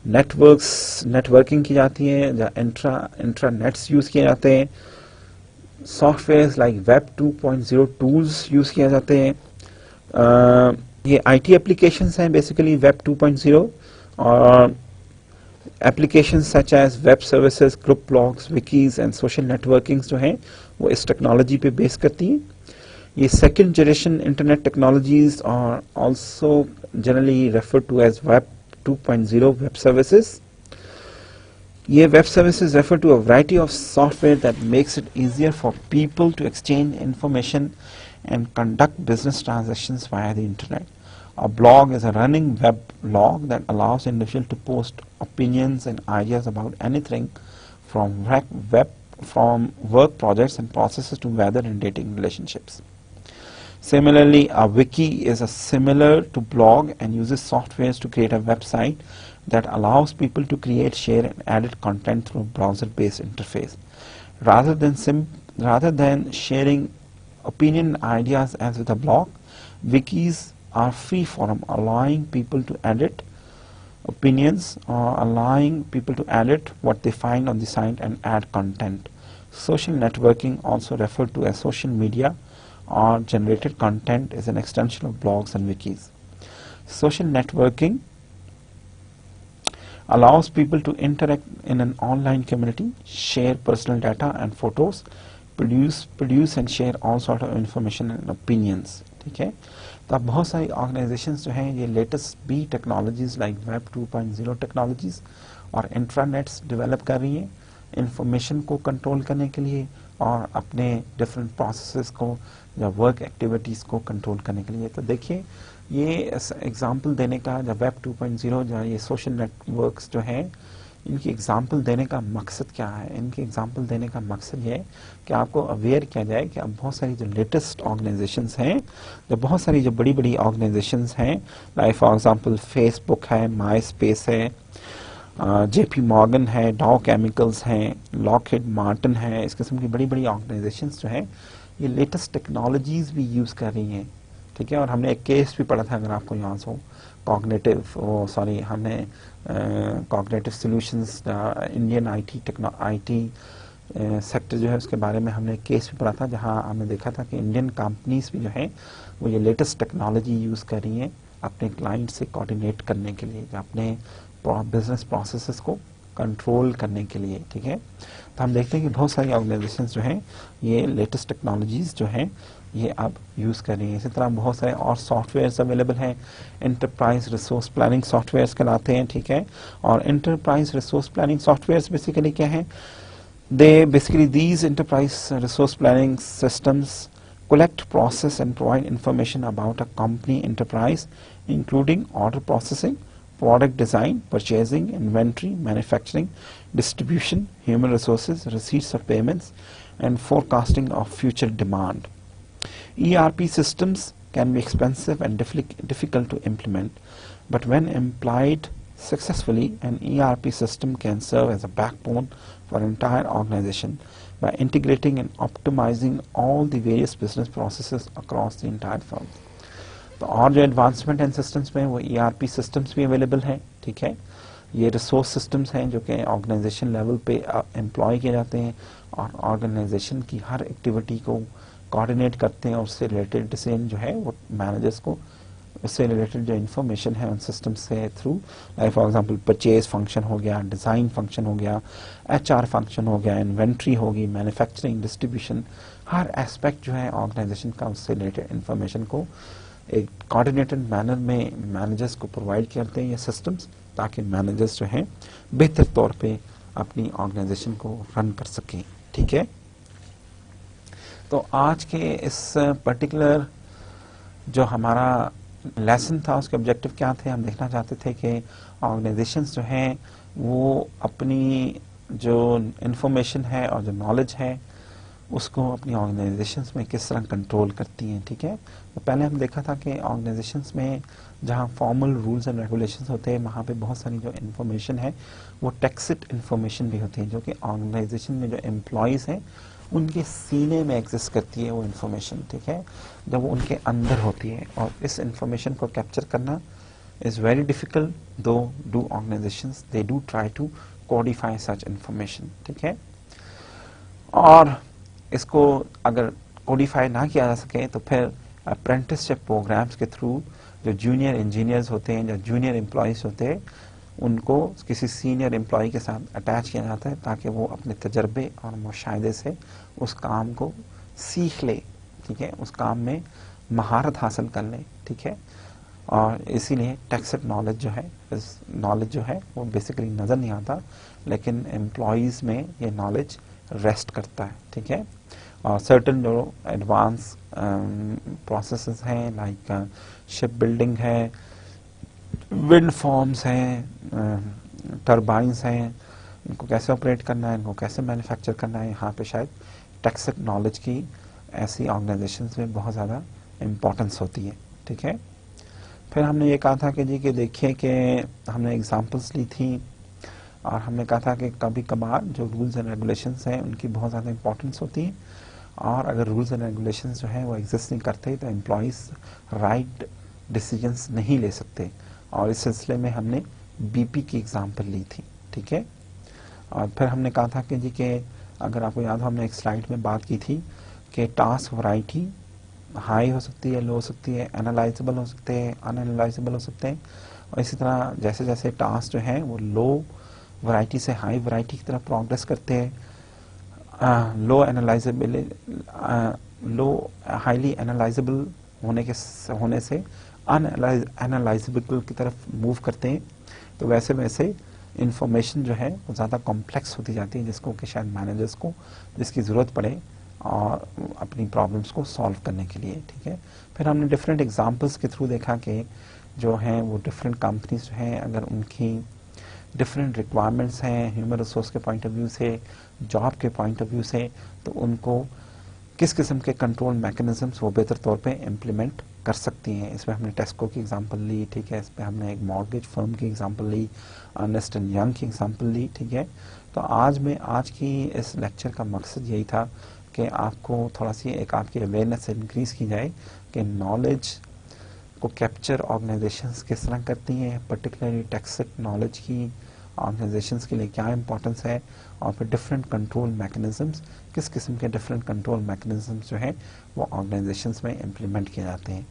Speaker 1: नेटवर्किंग की जाती है या इंट्रानेट्स यूज़ किए जाते हैं, software like web 2.0 tools use किए जाते हैं. ये IT एप्लीकेशंस हैं बेसिकली वेब 2.0 और applications such as web services, group blogs, wikis and social networkings जो हैं वो इस टेक्नोलॉजी पे बेस करती हैं. ये सेकंड जनरेशन इंटरनेट टेक्नोलॉजीज और also generally refer to as web 2.0 web services. ये web services refer to a variety of software that makes it easier for people to exchange information and conduct business transactions via the internet. A blog is a running web blog that allows individuals to post opinions and ideas about anything from work projects and processes to weather and dating relationships. Similarly, a wiki is similar to blog and uses softwares to create a website that allows people to create, share and edit content through a browser-based interface. Rather than sharing opinion ideas as with a blog, wikis are free form, allowing people to edit opinions or allowing people to edit what they find on the site and add content. Social networking, also referred to as social media or generated content, is an extension of blogs and wikis. Social networking allows people to interact in an online community, share personal data and photos, produce and share all sort of information and opinions. ठीक है, तो अब बहुत सारी organisations जो हैं ये latest बी टेक्नोलॉजीज लाइक वेब 2.0 टेक्नोलॉजीज और इंट्रानेट्स डेवलप कर रही हैं इंफॉर्मेशन को कंट्रोल करने के लिए और अपने डिफरेंट प्रोसेसेस को या वर्क एक्टिविटीज़ को कंट्रोल करने के लिए। तो देखिए ये एग्जांपल देने का, जब वेब 2.0 या ये सोशल नेटवर्क्स जो हैं, इनकी एग्जांपल देने का मकसद क्या है? इनकी एग्जांपल देने का मकसद ये है कि आपको अवेयर किया जाए कि अब बहुत सारी जो लेटेस्ट ऑर्गेनाइजेशंस हैं, जो बहुत सारी जो बड़ी बड़ी ऑर्गेनाइजेशंस हैं, लाइक फॉर एग्जांपल फेसबुक है, माई स्पेस है, जेपी मॉर्गन है, डाउ केमिकल्स हैं, लॉकहीड मार्टिन है, इस किस्म की बड़ी बड़ी ऑर्गेनाइजेशंस जो हैं ये लेटेस्ट टेक्नोलॉजीज भी यूज़ कर रही हैं, ठीक है। और हमने एक केस भी पढ़ा था, अगर आपको याद हो, हमने cognitive solutions Indian IT sector जो है उसके बारे में हमने एक केस भी पढ़ा था, जहां हमने देखा था कि इंडियन कंपनीज भी जो है वो ये लेटेस्ट टेक्नोलॉजी यूज़ कर रही हैं अपने क्लाइंट से कोऑर्डिनेट करने के लिए, अपने बिजनेस प्रोसेसेस को कंट्रोल करने के लिए, ठीक है। तो हम देखते हैं कि बहुत सारी ऑर्गेनाइजेशंस जो हैं ये लेटेस्ट टेक्नोलॉजीज जो हैं ये अब यूज़ कर रही हैं। इसी तरह बहुत सारे और सॉफ्टवेयर्स अवेलेबल हैं, एंटरप्राइज रिसोर्स प्लानिंग सॉफ्टवेयर्स कहलाते हैं, ठीक है। और enterprise resource planning softwares basically क्या हैं? These enterprise resource planning systems collect, process and provide information about a company enterprise, including order processing, product design, purchasing, inventory, manufacturing, distribution, human resources, receipts of payments, and forecasting of future demand. ERP systems can be expensive and difficult to implement, but when employed successfully, an ERP system can serve as a backbone for an entire organization by integrating and optimizing all the various business processes across the entire firm. तो और जो advancement and systems में वो ERP systems भी available हैं, ठीक है। ये रिसोर्स सिस्टम्स हैं जो कि ऑर्गेनाइजेशन लेवल पे एम्प्लॉय किए जाते हैं और ऑर्गेनाइजेशन की हर एक्टिविटी को कोऑर्डिनेट करते हैं, और उससे रिलेटेड डिसीजन जो है वो मैनेजर्स को, उससे रिलेटेड जो इन्फॉर्मेशन है उन सिस्टम से through, like for example purchase function हो गया, डिज़ाइन फंक्शन हो गया, HR फंक्शन हो गया, इन्वेंट्री होगी, मैन्युफैक्चरिंग, डिस्ट्रीब्यूशन, हर एस्पेक्ट जो है ऑर्गेनाइजेशन का उससे रिलेटेड इन्फॉर्मेशन को एक कोऑर्डिनेटेड मैनर में मैनेजर्स को प्रोवाइड करते हैं ये सिस्टम्स, ताकि मैनेजर्स जो हैं बेहतर तौर पे अपनी ऑर्गेनाइजेशन को रन कर सकें, ठीक है। तो आज के इस पर्टिकुलर जो हमारा लेसन था उसके ऑब्जेक्टिव क्या थे? हम देखना चाहते थे कि ऑर्गेनाइजेशंस जो हैं वो अपनी जो इंफॉर्मेशन है और जो नॉलेज है उसको अपनी ऑर्गेनाइजेशंस में किस तरह कंट्रोल करती हैं, ठीक है। तो पहले हम देखा था कि ऑर्गेनाइजेशंस में जहाँ फॉर्मल रूल्स एंड रेगुलेशंस होते हैं वहाँ पे बहुत सारी जो इन्फॉर्मेशन है वो टैक्सिट इन्फॉर्मेशन भी होती है, जो कि ऑर्गेनाइजेशन में जो एम्प्लॉयज़ हैं उनके सीने में एग्जिस्ट करती है वो इन्फॉर्मेशन, ठीक है, जब वो उनके अंदर होती है। और इस इन्फॉर्मेशन को कैप्चर करना is very difficult, though do organisations they do try to codify such information, ठीक है। और इसको अगर कोडिफाई ना किया जा सके तो फिर अप्रेंटिसशिप प्रोग्राम्स के थ्रू जो जूनियर इंजीनियर्स होते हैं, जो जूनियर एम्प्लॉयज़ होते हैं, उनको किसी सीनियर एम्प्लॉय के साथ अटैच किया जाता है ताकि वो अपने तजर्बे और मुशाहिदे से उस काम को सीख ले, ठीक है, उस काम में महारत हासिल कर ले, ठीक है। और इसीलिए टैक्सिट नॉलेज जो है, इस नॉलेज जो है वो बेसिकली नज़र नहीं आता, लेकिन एम्प्लॉयज़ में ये नॉलेज रेस्ट करता है, ठीक है। और सर्टन जो एडवांस प्रोसेसेस हैं, लाइक शिप बिल्डिंग है, विंड फार्म्स हैं, टरबाइंस हैं, इनको कैसे ऑपरेट करना है, इनको कैसे मैन्युफैक्चर करना है, यहाँ पे शायद टैक्सिट नॉलेज की ऐसी ऑर्गेनाइजेशंस में बहुत ज़्यादा इम्पोर्टेंस होती है, ठीक है। फिर हमने ये कहा था कि जी कि देखिए कि हमने एग्जांपल्स ली थी और हमने कहा था कि कभी कभार जो रूल्स एंड रेगुलेशंस हैं उनकी बहुत ज़्यादा इंपॉर्टेंस होती है, और अगर रूल्स एंड रेगुलेशंस जो हैं वो एग्जिस्ट नहीं करते तो एम्प्लॉयज़ राइट डिसीजंस नहीं ले सकते, और इस सिलसिले में हमने BP की एग्जांपल ली थी, ठीक है। और फिर हमने कहा था कि जी कि अगर आपको याद हो हमने एक स्लाइड में बात की थी कि टास्क वैरायटी हाई हो सकती है, लो हो सकती है, एनालाइजेबल हो सकते हैं, अनएनालाइजेबल हो सकते हैं, और इसी तरह जैसे जैसे टास्क जो हैं वो लो वैरायटी से हाई वैरायटी की तरफ प्रोग्रेस करते हैं, लो हाईली एनालाइजेबल होने से अनएनालाइजेबल की तरफ मूव करते हैं, तो वैसे वैसे इंफॉर्मेशन जो है वो ज़्यादा कॉम्प्लेक्स होती जाती है, जिसको कि शायद मैनेजर्स को जिसकी ज़रूरत पड़े और अपनी प्रॉब्लम्स को सॉल्व करने के लिए, ठीक है। फिर हमने डिफरेंट एग्जांपल्स के थ्रू देखा कि जो हैं वो डिफरेंट कंपनीज हैं, अगर उनकी डिफरेंट रिक्वायरमेंट्स हैं ह्यूमन रिसोर्स के पॉइंट ऑफ व्यू से, जॉब के पॉइंट ऑफ व्यू से, तो उनको किस किस्म के कंट्रोल मैकेनिज्म्स वो बेहतर तौर पे इम्प्लीमेंट कर सकती हैं। इसमें हमने टेस्को की एग्जांपल ली, ठीक है, इसमें हमने एक मॉर्गेज फर्म की एग्जांपल ली, अर्नेस्ट एंड यंग की एग्जांपल ली, ठीक है। तो आज की इस लेक्चर का मकसद यही था कि आपको थोड़ा सी एक आपकी अवेयरनेस इंक्रीज की जाए कि नॉलेज को कैप्चर ऑर्गेनाइजेशंस किस तरह करती हैं, पर्टिकुलरली टेक्स्ट नॉलेज की ऑर्गेनाइजेशंस के लिए क्या इंपॉर्टेंस है, और फिर डिफरेंट कंट्रोल मैकेनिज्म्स, किस किस्म के डिफरेंट कंट्रोल मैकेनिज्म्स जो हैं वो ऑर्गेनाइजेशंस में इम्प्लीमेंट किए जाते हैं।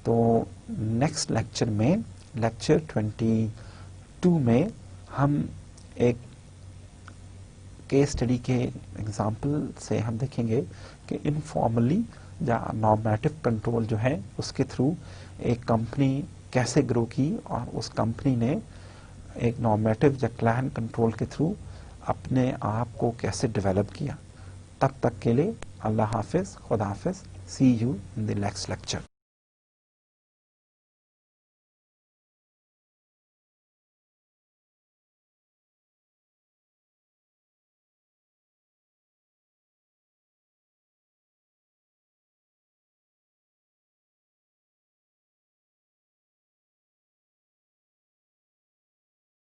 Speaker 1: तो नेक्स्ट लेक्चर में, लेक्चर 22 में, हम एक केस स्टडी के एग्जाम्पल से हम देखेंगे कि इनफॉर्मली या नॉर्मेटिव कंट्रोल जो है उसके थ्रू एक कंपनी कैसे ग्रो की और उस कंपनी ने एक नॉर्मेटिव या क्लान कंट्रोल के थ्रू अपने आप को कैसे डेवलप किया। तब तक के लिए अल्लाह हाफिज, खुदा हाफिज, see you in the next lecture.